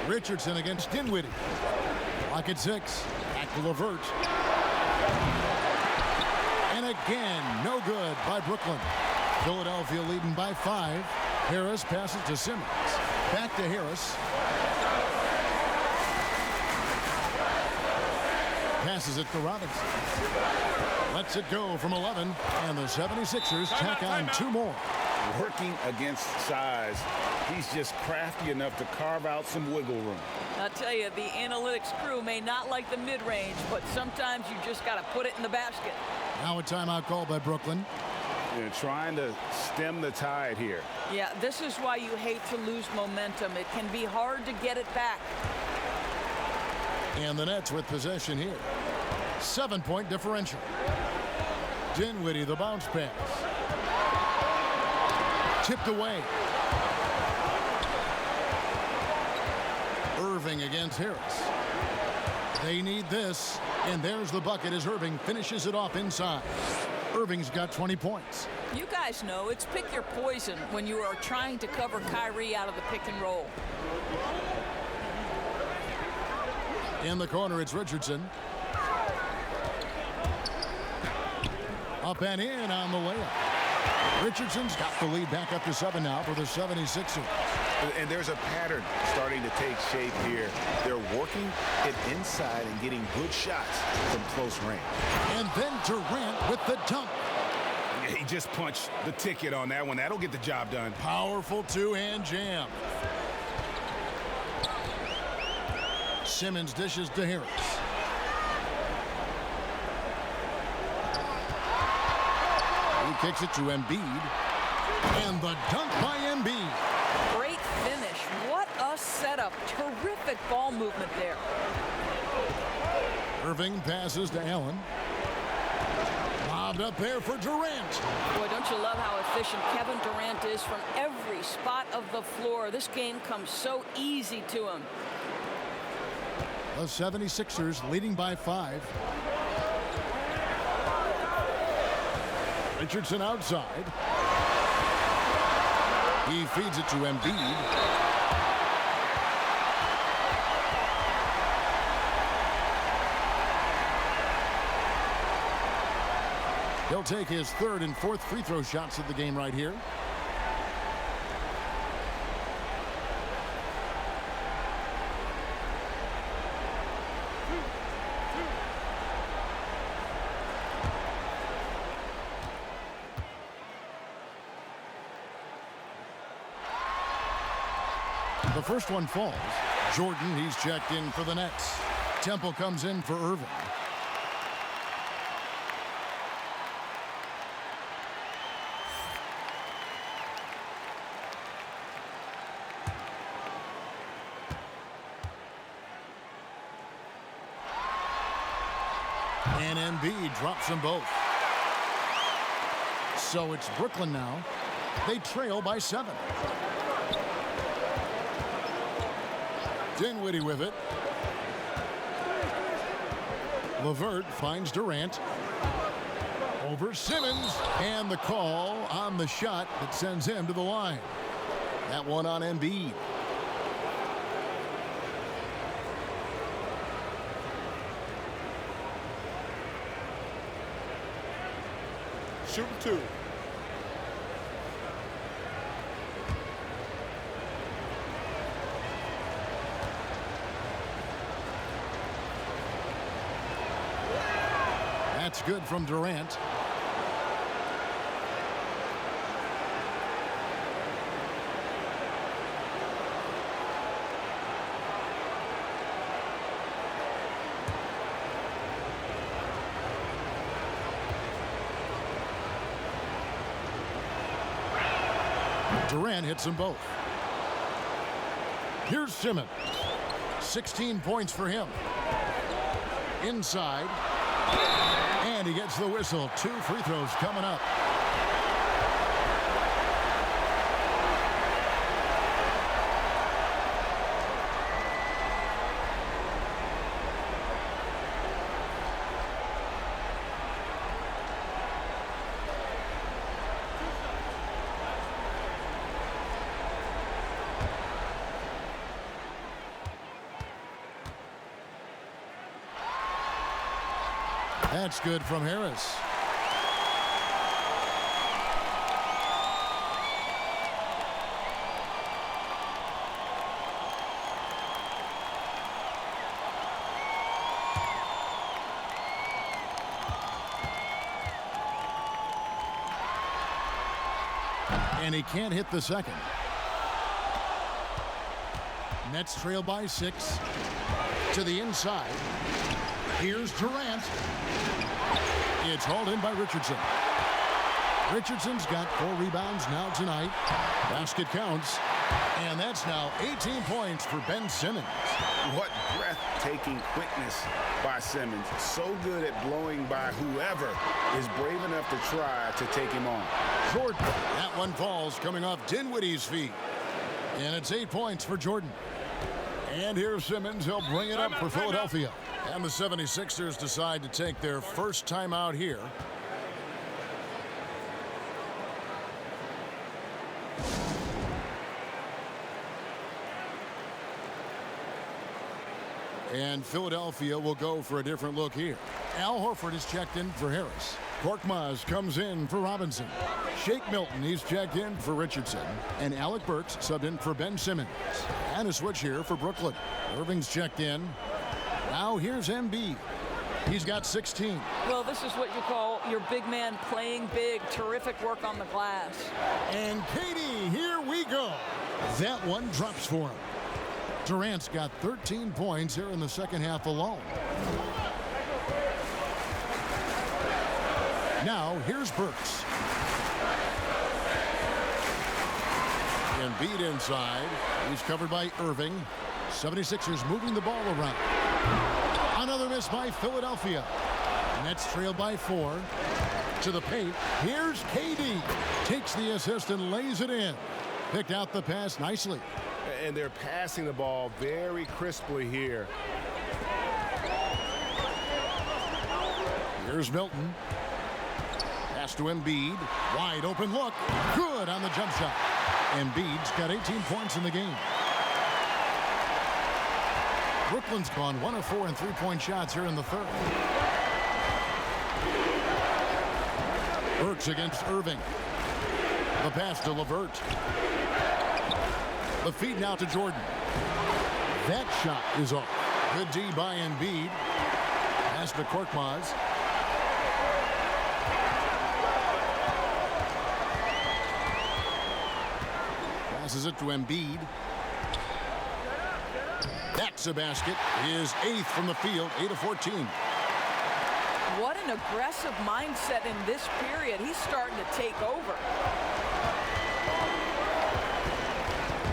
Richardson against Dinwiddie. Clock at 6. Back to LeVert. And again, no good by Brooklyn. Philadelphia leading by 5. Harris passes to Simmons. Back to Harris. Passes it to Robinson. Lets it go from 11. And the 76ers tack on 2 more. Working against size, he's just crafty enough to carve out some wiggle room. I'll tell you, the analytics crew may not like the mid-range, but sometimes you just got to put it in the basket. Now a timeout called by Brooklyn. They're trying to stem the tide here. Yeah, this is why you hate to lose momentum. It can be hard to get it back. And the Nets with possession here. 7-point differential. Dinwiddie, the bounce pass. Tipped away. Irving against Harris. They need this, and there's the bucket as Irving finishes it off inside. Irving's got 20 points. You guys know it's pick your poison when you are trying to cover Kyrie out of the pick and roll. In the corner, it's Richardson. Up and in on the layup. Richardson's got the lead back up to 7 now for the 76ers. And there's a pattern starting to take shape here. They're working it inside and getting good shots from close range. And then Durant with the dunk. Yeah, he just punched the ticket on that one. That'll get the job done. Powerful two-hand jam. Simmons dishes to Harris. He kicks it to Embiid. And the dunk by Embiid. Great finish. What a setup. Terrific ball movement there. Irving passes to Allen. Lobbed up there for Durant. Boy, don't you love how efficient Kevin Durant is from every spot of the floor. This game comes so easy to him. The 76ers leading by 5. Richardson outside. He feeds it to Embiid. He'll take his 3rd and 4th free throw shots of the game right here. The first one falls. Jordan, he's checked in for the Nets. Temple comes in for Irving. And Embiid drops them both. So it's Brooklyn now. They trail by 7. Dinwiddie with it. LeVert finds Durant. Over Simmons. And the call on the shot that sends him to the line. That one on Embiid. Shooting 2. That's good from Durant. Durant hits them both. Here's Simmons. 16 points for him. Inside. And he gets the whistle. 2 free throws coming up. That's good from Harris. And he can't hit the second. Nets trail by 6. To the inside. Here's Durant. It's hauled in by Richardson. Richardson's got 4 rebounds now tonight. Basket counts. And that's now 18 points for Ben Simmons. What breathtaking quickness by Simmons. So good at blowing by whoever is brave enough to try to take him on. Jordan. That one falls coming off Dinwiddie's feet. And it's 8 points for Jordan. And here's Simmons. He'll bring it up for Philadelphia. And the 76ers decide to take their first time out here. And Philadelphia will go for a different look here. Al Horford is checked in for Harris. Korkmaz comes in for Robinson. Shake Milton, he's checked in for Richardson. And Alec Burks subbed in for Ben Simmons. And a switch here for Brooklyn. Irving's checked in. Now here's Embiid. He's got 16. Well, this is what you call your big man playing big. Terrific work on the glass. And KD, here we go. That one drops for him. Durant's got 13 points here in the second half alone. Now, here's Burks. Embiid inside. He's covered by Irving. 76ers moving the ball around. Another miss by Philadelphia. Nets trail by 4. To the paint. Here's KD. Takes the assist and lays it in. Picked out the pass nicely. And they're passing the ball very crisply here. Here's Milton. Pass to Embiid. Wide open look. Good on the jump shot. Embiid's got 18 points in the game. Brooklyn's gone 1 of 4 in three-point shots here in the third. Burks against Irving. The pass to LeVert. The feed now to Jordan. That shot is off. Good D by Embiid. Pass to Korkmaz. Passes it to Embiid. That's a basket. His 8th from the field, 8 of 14. What an aggressive mindset in this period. He's starting to take over.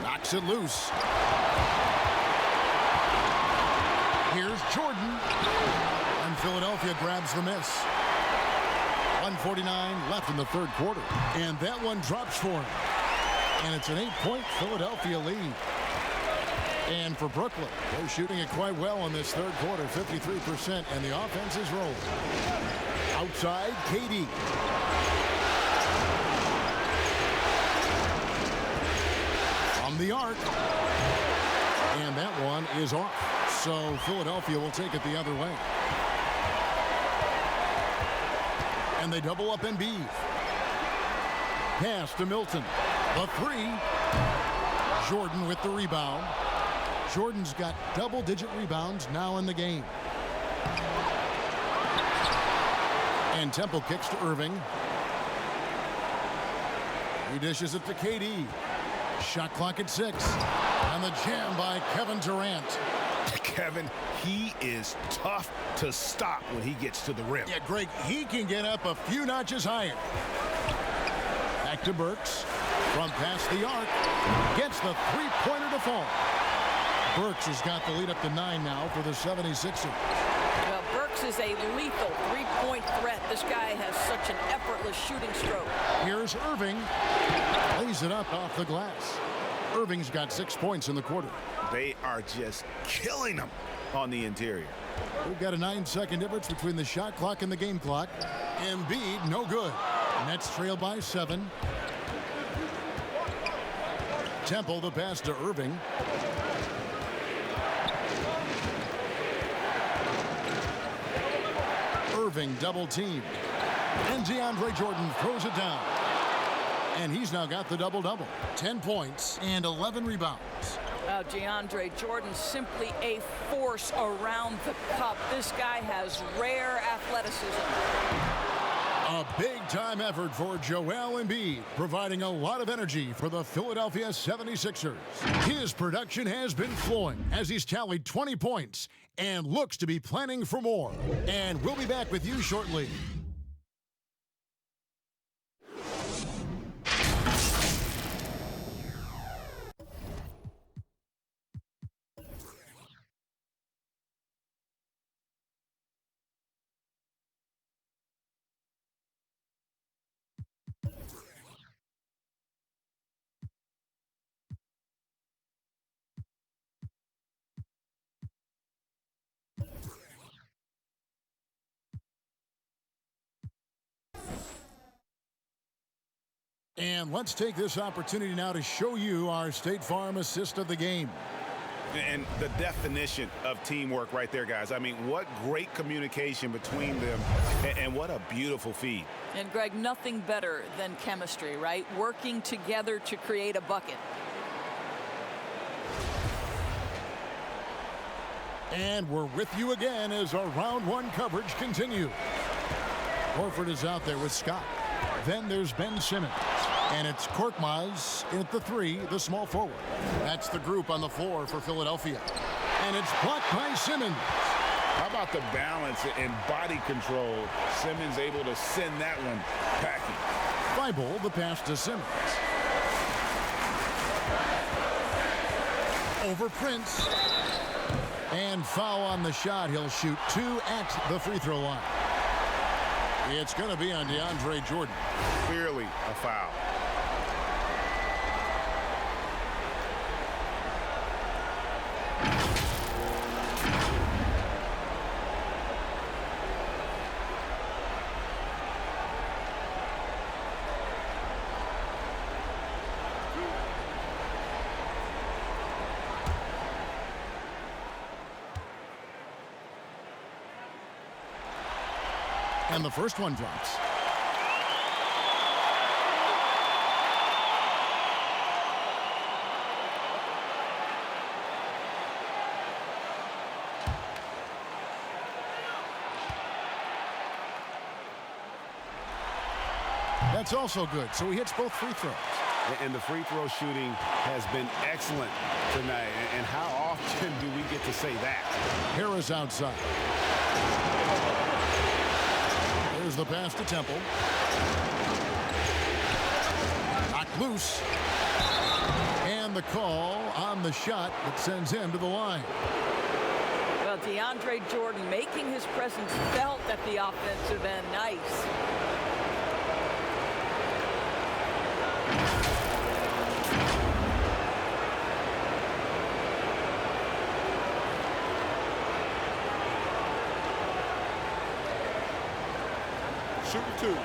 Knocks it loose. Here's Jordan. And Philadelphia grabs the miss. 1:49 left in the third quarter. And that one drops for him. And it's an 8-point Philadelphia lead. And for Brooklyn, they're shooting it quite well in this third quarter, 53%, and the offense is rolling. Outside, KD. From the arc. And that one is off. So Philadelphia will take it the other way. And they double up Embiid. Pass to Milton. The three. Jordan with the rebound. Jordan's got double-digit rebounds now in the game. And Temple kicks to Irving. He dishes it to KD. Shot clock at 6. And the jam by Kevin Durant. Kevin, he is tough to stop when he gets to the rim. Yeah, Greg, he can get up a few notches higher. Back to Burks. From past the arc. Gets the three-pointer to fall. Burks has got the lead up to 9 now for the 76ers. Well, Burks is a lethal three-point threat. This guy has such an effortless shooting stroke. Here's Irving. Lays it up off the glass. Irving's got 6 points in the quarter. They are just killing them on the interior. We've got a 9-second difference between the shot clock and the game clock. Embiid, no good. Nets trail by 7. Temple, the pass to Irving. Irving double team. And DeAndre Jordan throws it down. And he's now got the double-double. 10 points and 11 rebounds. DeAndre Jordan simply a force around the cup. This guy has rare athleticism. A big-time effort for Joel Embiid, providing a lot of energy for the Philadelphia 76ers. His production has been flowing as he's tallied 20 points and looks to be planning for more. And we'll be back with you shortly. And let's take this opportunity now to show you our State Farm assist of the game. And the definition of teamwork right there, guys. I mean, what great communication between them, and what a beautiful feed. And, Greg, nothing better than chemistry, right? Working together to create a bucket. And we're with you again as our round one coverage continues. Horford is out there with Scott. Then there's Ben Simmons. And it's Korkmaz at the 3, the small forward. That's the group on the floor for Philadelphia. And it's blocked by Simmons. How about the balance and body control? Simmons able to send that one packing. Thibault, the pass to Simmons. Over Prince. And foul on the shot. He'll shoot 2 at the free throw line. It's going to be on DeAndre Jordan. Clearly a foul. And the first one drops. That's also good. So he hits both free throws. And the free throw shooting has been excellent tonight. And how often do we get to say that? Harris outside. Here's the pass to Temple. Knocked loose. And the call on the shot that sends him to the line. Well, DeAndre Jordan making his presence felt at the offensive end. Nice. Shooting two.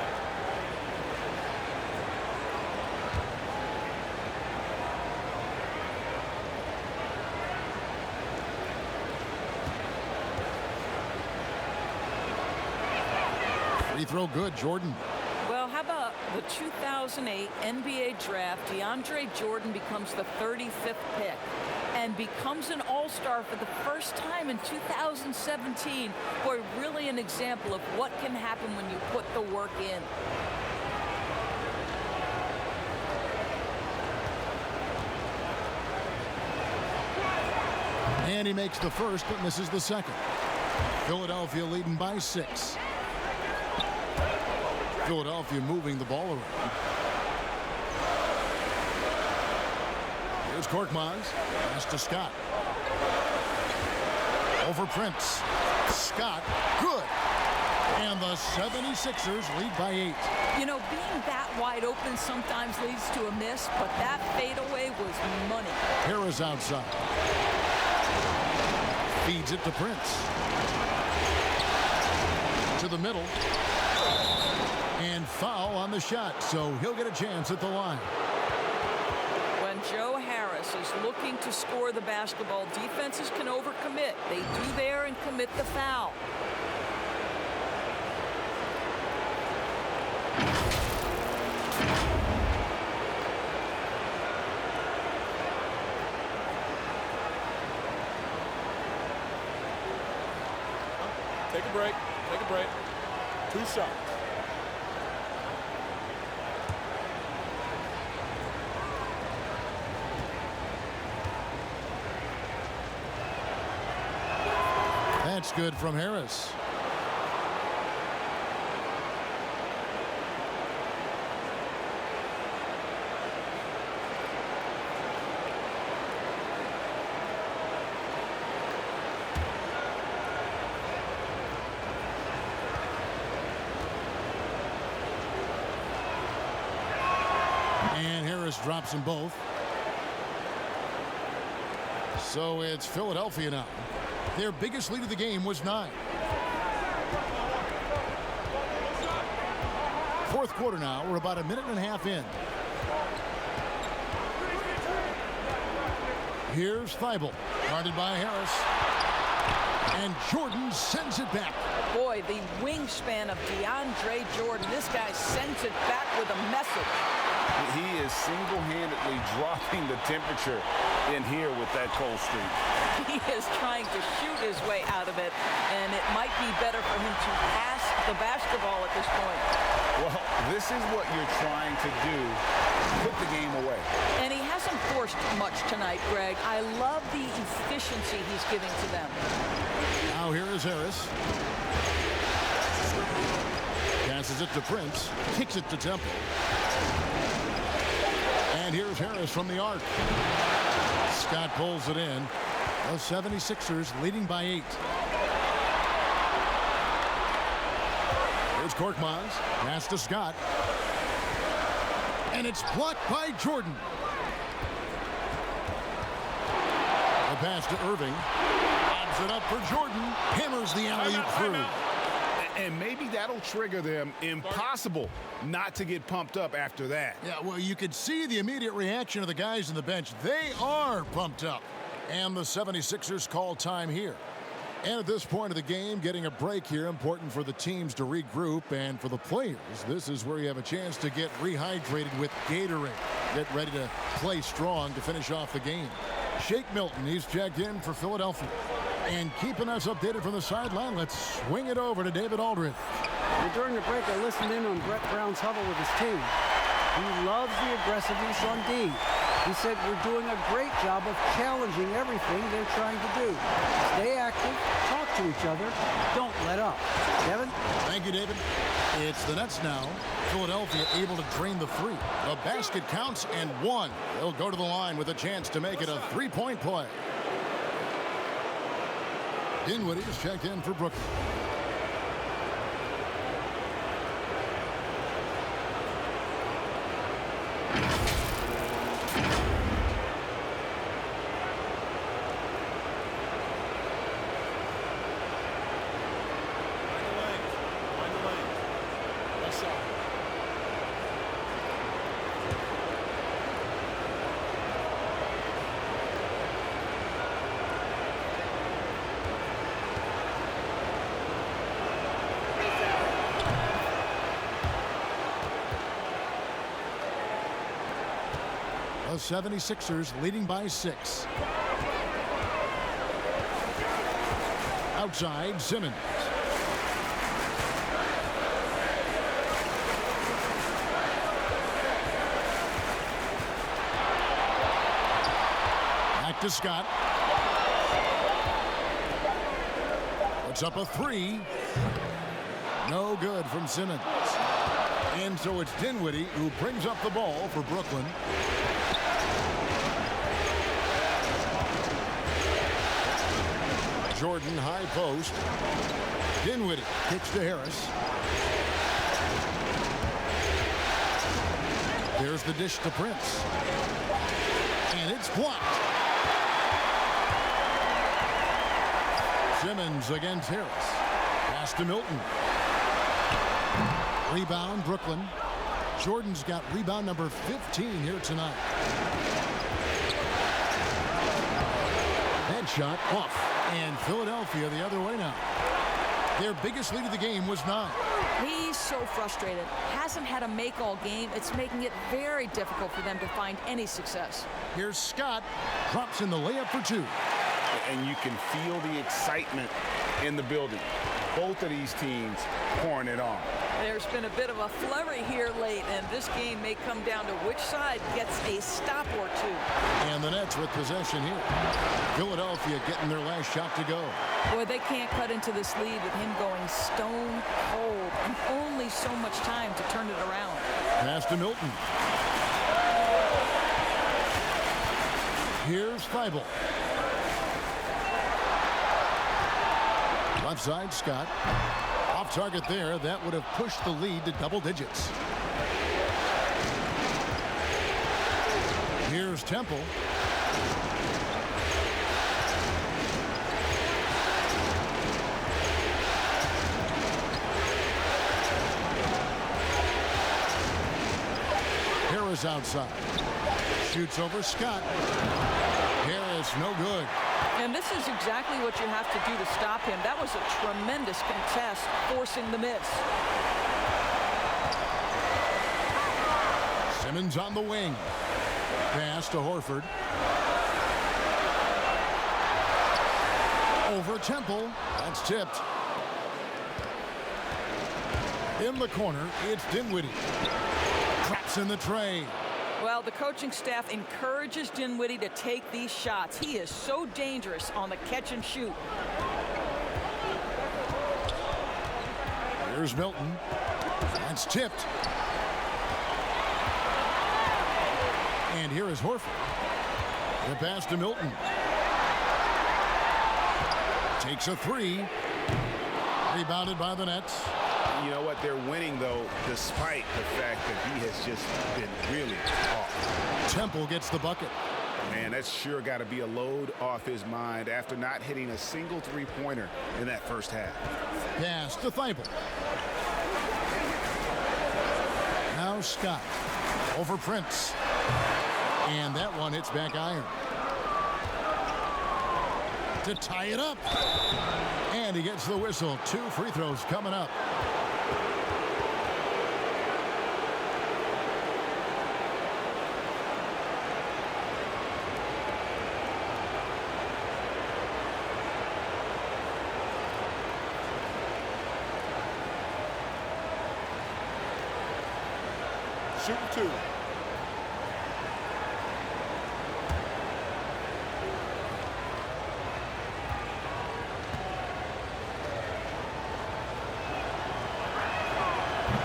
Free throw good, Jordan. Well, how about the 2008 NBA draft? DeAndre Jordan becomes the 35th pick and becomes an all-star for the first time in 2017. Boy, really an example of what can happen when you put the work in. And he makes the first, but misses the second. Philadelphia leading by 6. Philadelphia moving the ball around. Here's Korkmaz. Pass to Scott. Over Prince. Scott. Good. And the 76ers lead by 8. You know, being that wide open sometimes leads to a miss, but that fadeaway was money. Harris outside. Feeds it to Prince. To the middle. And foul on the shot, so he'll get a chance at the line. When Joe Harris is looking to score the basketball, defenses can overcommit. They do there and commit the foul. Take a break. Take a break. 2 shots. That's good from Harris. And Harris drops them both. So it's Philadelphia now. Their biggest lead of the game was 9. Fourth quarter now. We're about a minute and a half in. Here's Thibault, guarded by Harris. And Jordan sends it back. Boy, the wingspan of DeAndre Jordan. This guy sends it back with a message. He is single-handedly dropping the temperature in here with that cold streak. He is trying to shoot his way out of it, and it might be better for him to pass the basketball at this point. Well, this is what you're trying to do. Put the game away. And he hasn't forced much tonight, Greg. I love the efficiency he's giving to them. Now here is Harris. Passes it to Prince. Kicks it to Temple. And here's Harris from the arc. Scott pulls it in. The 76ers leading by 8. Here's Korkmaz. Pass to Scott. And it's blocked by Jordan. The pass to Irving. Lobs it up for Jordan. Hammers the alley-oop through. And maybe that'll trigger them. Impossible not to get pumped up after that. Yeah, well, you could see the immediate reaction of the guys on the bench. They are pumped up. And the 76ers call time here. And at this point of the game, getting a break here, important for the teams to regroup. And for the players, this is where you have a chance to get rehydrated with Gatorade. Get ready to play strong to finish off the game. Shake Milton, he's checked in for Philadelphia. And keeping us updated from the sideline, let's swing it over to David Aldridge. And during the break, I listened in on Brett Brown's huddle with his team. He loves the aggressiveness on D. He said, we're doing a great job of challenging everything they're trying to do. Stay active, talk to each other, don't let up. Kevin? Thank you, David. It's the Nets now. Philadelphia able to drain the three. The basket counts and one. They'll go to the line with a chance to make it a three-point play. Dinwiddie is checked in for Brooklyn. The 76ers leading by 6. Outside, Simmons. Back to Scott. Puts up a three. No good from Simmons. And so it's Dinwiddie who brings up the ball for Brooklyn. Jordan, high post. Dinwiddie kicks to Harris. There's the dish to Prince. And it's blocked. Simmons against Harris. Pass to Milton. Rebound, Brooklyn. Jordan's got rebound number 15 here tonight. Head shot off. And Philadelphia the other way now. Their biggest lead of the game was 9. He's so frustrated. Hasn't had a make all game. It's making it very difficult for them to find any success. Here's Scott. Drops in the layup for 2. And you can feel the excitement in the building. Both of these teams pouring it on. There's been a bit of a flurry here late, and this game may come down to which side gets a stop or two. And the Nets with possession here. Philadelphia getting their last shot to go. Boy, they can't cut into this lead with him going stone cold and only so much time to turn it around. Pass to Milton. Here's Feibel. Left side, Scott. Off target there. That would have pushed the lead to double digits. Here's Temple. Harris outside. Shoots over Scott. Harris, no good. And this is exactly what you have to do to stop him. That was a tremendous contest, forcing the miss. Simmons on the wing. Pass to Horford. Over Temple. That's tipped. In the corner, it's Dinwiddie. Traps in the tray. Well, the coaching staff encourages Dinwiddie to take these shots. He is so dangerous on the catch and shoot. Here's Milton. That's tipped. And here is Horford. The pass to Milton. Takes a three. Rebounded by the Nets. You know what? They're winning, though, despite the fact that he has just been really off. Temple gets the bucket. Man, that's sure got to be a load off his mind after not hitting a single three-pointer in that first half. Pass to Thibault. Now Scott over Prince. And that one hits back iron. To tie it up. And he gets the whistle. 2 free throws coming up. Shooting 2.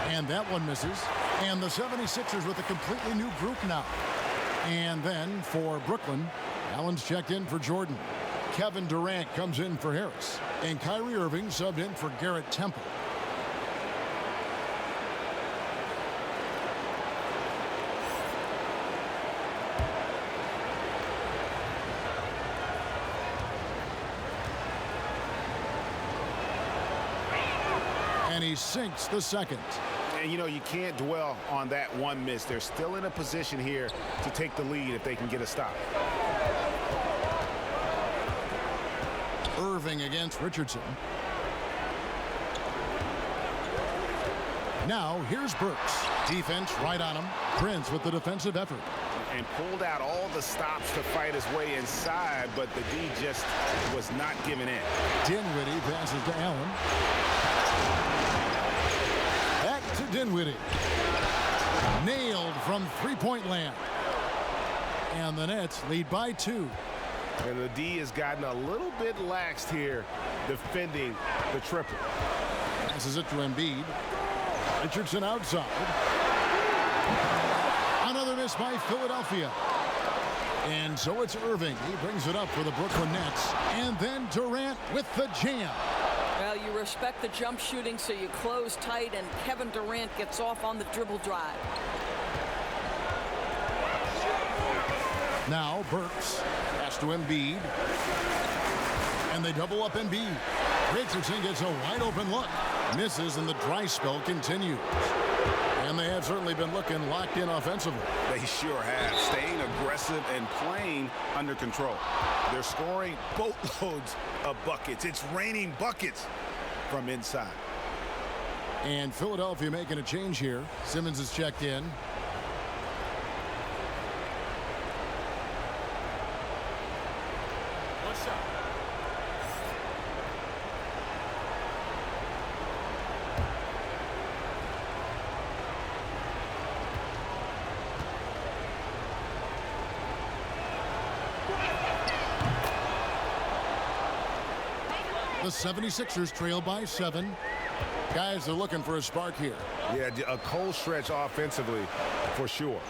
And that one misses. And the 76ers with a completely new group now. And then for Brooklyn, Allen's checked in for Jordan. Kevin Durant comes in for Harris. And Kyrie Irving subbed in for Garrett Temple. And he sinks the second. And, you know, you can't dwell on that one miss. They're still in a position here to take the lead if they can get a stop. Irving against Richardson. Now here's Burks. Defense right on him. Prince with the defensive effort. And pulled out all the stops to fight his way inside, but the D just was not giving in. Dinwiddie passes to Allen. Back to Dinwiddie. Nailed from three-point land. And the Nets lead by 2. And the D has gotten a little bit laxed here defending the triple. Passes it to Embiid. Richardson outside. Another miss by Philadelphia. And so it's Irving. He brings it up for the Brooklyn Nets. And then Durant with the jam. Well, you respect the jump shooting, so you close tight, and Kevin Durant gets off on the dribble drive. Now Burks. Pass to Embiid. And they double up Embiid. Richardson gets a wide open look. Misses, and the dry spell continues. And they have certainly been looking locked in offensively. They sure have. Staying aggressive and playing under control. They're scoring boatloads of buckets. It's raining buckets from inside. And Philadelphia making a change here. Simmons is checked in. One shot. The 76ers trail by 7. Guys are looking for a spark here. Yeah, a cold stretch offensively for sure.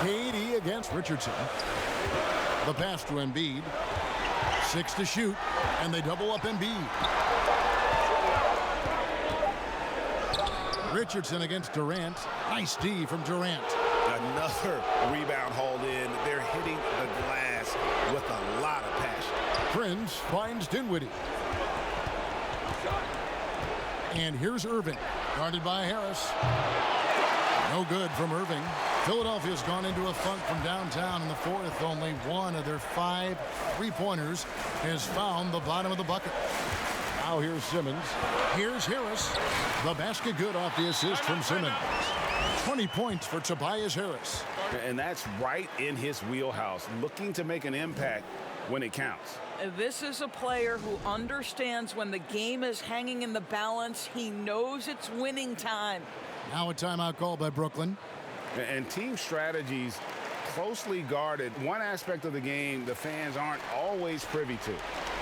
KD against Richardson. The pass to Embiid. 6 to shoot, and they double up Embiid. Richardson against Durant. Nice D from Durant. Another rebound hauled in. They're hitting the glass with a lot of passion. Prince finds Dinwiddie. And here's Irving, guarded by Harris. No good from Irving. Philadelphia's gone into a funk from downtown in the fourth. Only one of their 5 three-pointers has found the bottom of the bucket. Now here's Simmons. Here's Harris. The basket good off the assist from Simmons. 20 points for Tobias Harris. And that's right in his wheelhouse, looking to make an impact when it counts. This is a player who understands when the game is hanging in the balance. He knows it's winning time. Now a timeout call by Brooklyn. And team strategies closely guarded. One aspect of the game the fans aren't always privy to.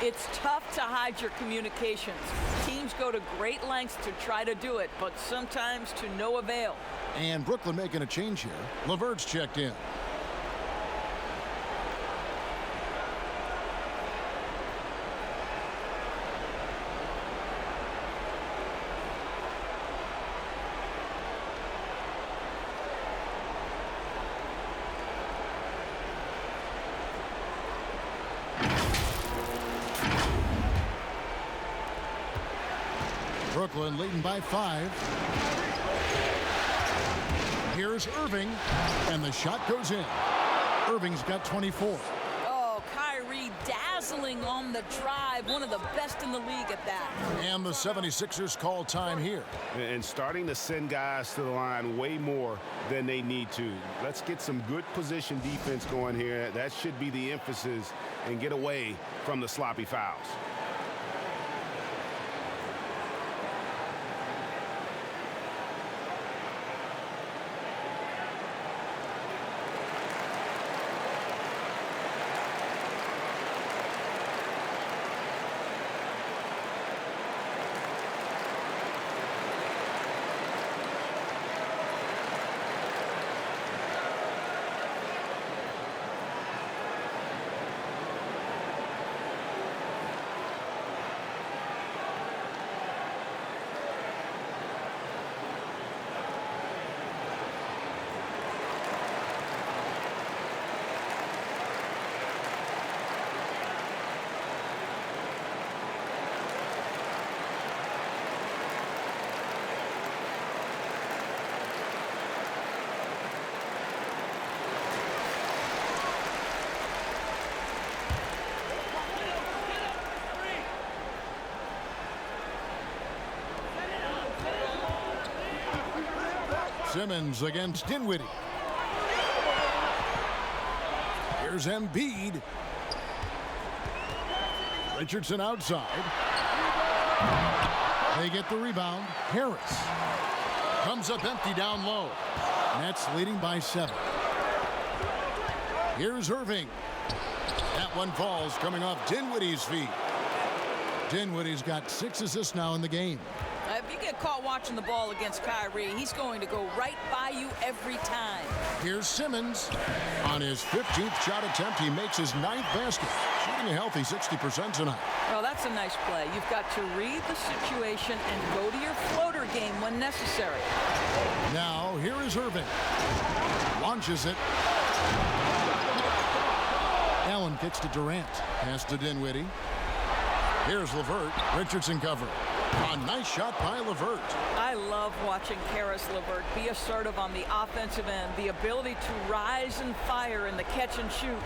It's tough to hide your communications. Teams go to great lengths to try to do it, but sometimes to no avail. And Brooklyn making a change here. LeVert's checked in. Brooklyn leading by 5. Here's Irving, and the shot goes in. Irving's got 24. Oh, Kyrie dazzling on the drive. One of the best in the league at that. And the 76ers call time here. And starting to send guys to the line way more than they need to. Let's get some good position defense going here. That should be the emphasis, and get away from the sloppy fouls. Simmons against Dinwiddie. Here's Embiid. Richardson outside. They get the rebound. Harris comes up empty down low. Nets leading by 7. Here's Irving. That one falls, coming off Dinwiddie's feet. Dinwiddie's got 6 assists now in the game. If you get caught watching the ball against Kyrie, he's going to go right by you every time. Here's Simmons. On his 15th shot attempt, he makes his 9th basket. Shooting a healthy 60% tonight. Well, that's a nice play. You've got to read the situation and go to your floater game when necessary. Now, here is Irving. Launches it. Allen kicks to Durant. Pass to Dinwiddie. Here's LeVert. Richardson cover. A nice shot by LeVert. I love watching Karis LeVert be assertive on the offensive end. The ability to rise and fire in the catch and shoot.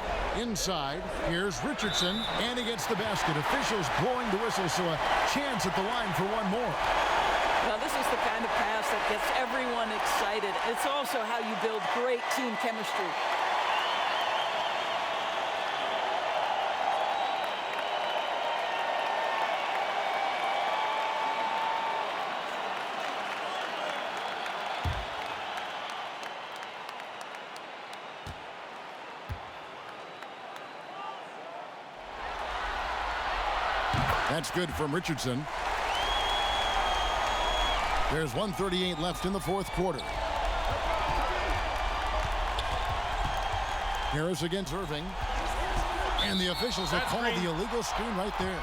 Inside, here's Richardson, and he gets the basket. Officials blowing the whistle, so a chance at the line for one more. Now, this is the kind of pass that gets everyone excited. It's also how you build great team chemistry. That's good from Richardson. There's 1:38 left in the 4th quarter. Harris against Irving. And the officials have called the illegal screen right there.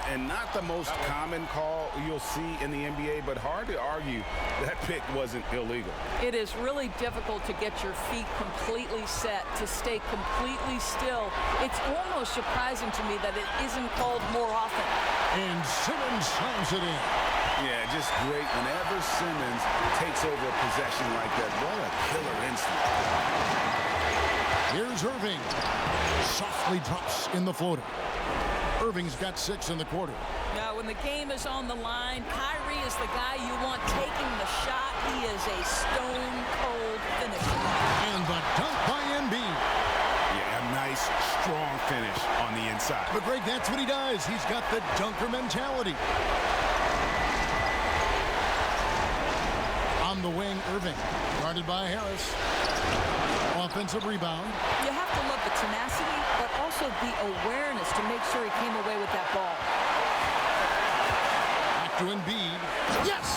And not the most common call you'll see in the NBA, but hard to argue that pick wasn't illegal. It is really difficult to get your feet completely set, to stay completely still. It's almost surprising to me that it isn't called more often. And Simmons slams it in. Yeah, just great. Whenever Simmons takes over a possession like that, what a killer instinct. Here's Irving. Softly drops in the floater. Irving's got 6 in the quarter. Now, when the game is on the line, Kyrie is the guy you want taking the shot. He is a stone-cold finisher. And the dunk by Embiid. Yeah, a nice, strong finish on the inside. But Greg, that's what he does. He's got the dunker mentality. On the wing, Irving. Guarded by Harris. Offensive rebound. You have to love the tenacity, but also the awareness to make sure he came away with that ball. Back to Embiid. Yes!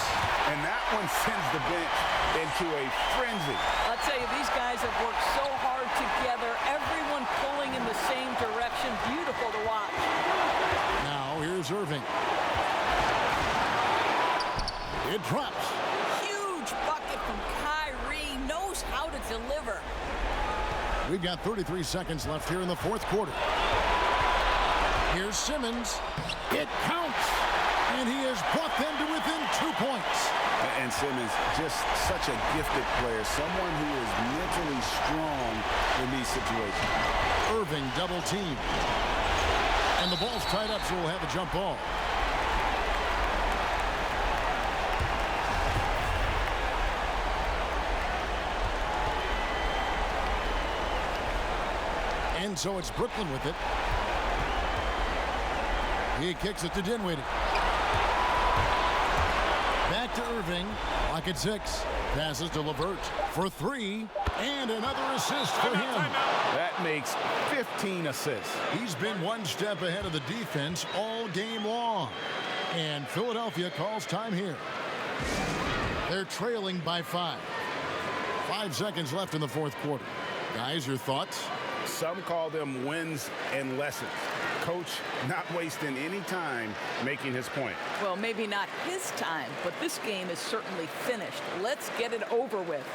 And that one sends the bench into a frenzy. I'll tell you, these guys have worked so hard together. Everyone pulling in the same direction. Beautiful to watch. Now, here's Irving. It drops. Huge bucket from Kyrie. Knows how to deliver. We've got 33 seconds left here in the 4th quarter. Here's Simmons. It counts. And he has brought them to within 2 points. And Simmons, just such a gifted player, someone who is mentally strong in these situations. Irving double team. And the ball's tied up, so we'll have a jump ball. And so it's Brooklyn with it. He kicks it to Dinwiddie. Back to Irving. Lock at 6. Passes to LeVert for 3. And another assist for him. That makes 15 assists. He's been one step ahead of the defense all game long. And Philadelphia calls time here. They're trailing by 5. 5 seconds left in the fourth quarter. Guys, your thoughts? Some call them wins and lessons. Coach not wasting any time making his point. Well, maybe not his time, but this game is certainly finished. Let's get it over with.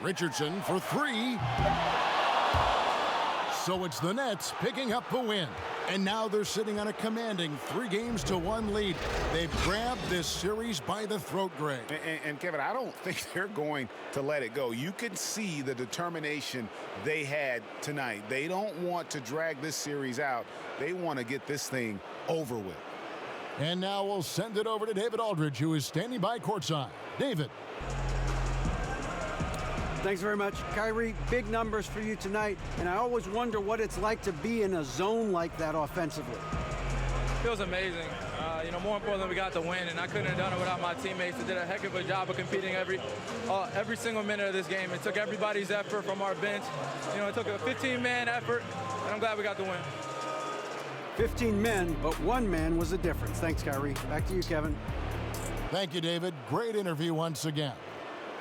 Richardson for 3. So it's the Nets picking up the win. And now they're sitting on a commanding 3-1 lead. They've grabbed this series by the throat, Greg. And Kevin, I don't think they're going to let it go. You can see the determination they had tonight. They don't want to drag this series out. They want to get this thing over with. And now we'll send it over to David Aldridge, who is standing by courtside. David. Thanks very much. Kyrie, big numbers for you tonight, and I always wonder what it's like to be in a zone like that offensively. Feels amazing. More importantly, we got the win, and I couldn't have done it without my teammates. They did a heck of a job of competing every single minute of this game. It took everybody's effort from our bench. It took a 15-man effort, and I'm glad we got the win. 15 men, but one man was the difference. Thanks, Kyrie. Back to you, Kevin. Thank you, David. Great interview once again.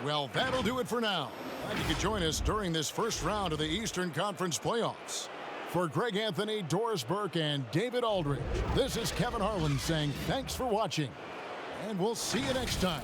Well, that'll do it for now. Glad you could join us during this first round of the Eastern Conference playoffs. For Greg Anthony, Doris Burke, and David Aldridge, this is Kevin Harlan saying thanks for watching, and we'll see you next time.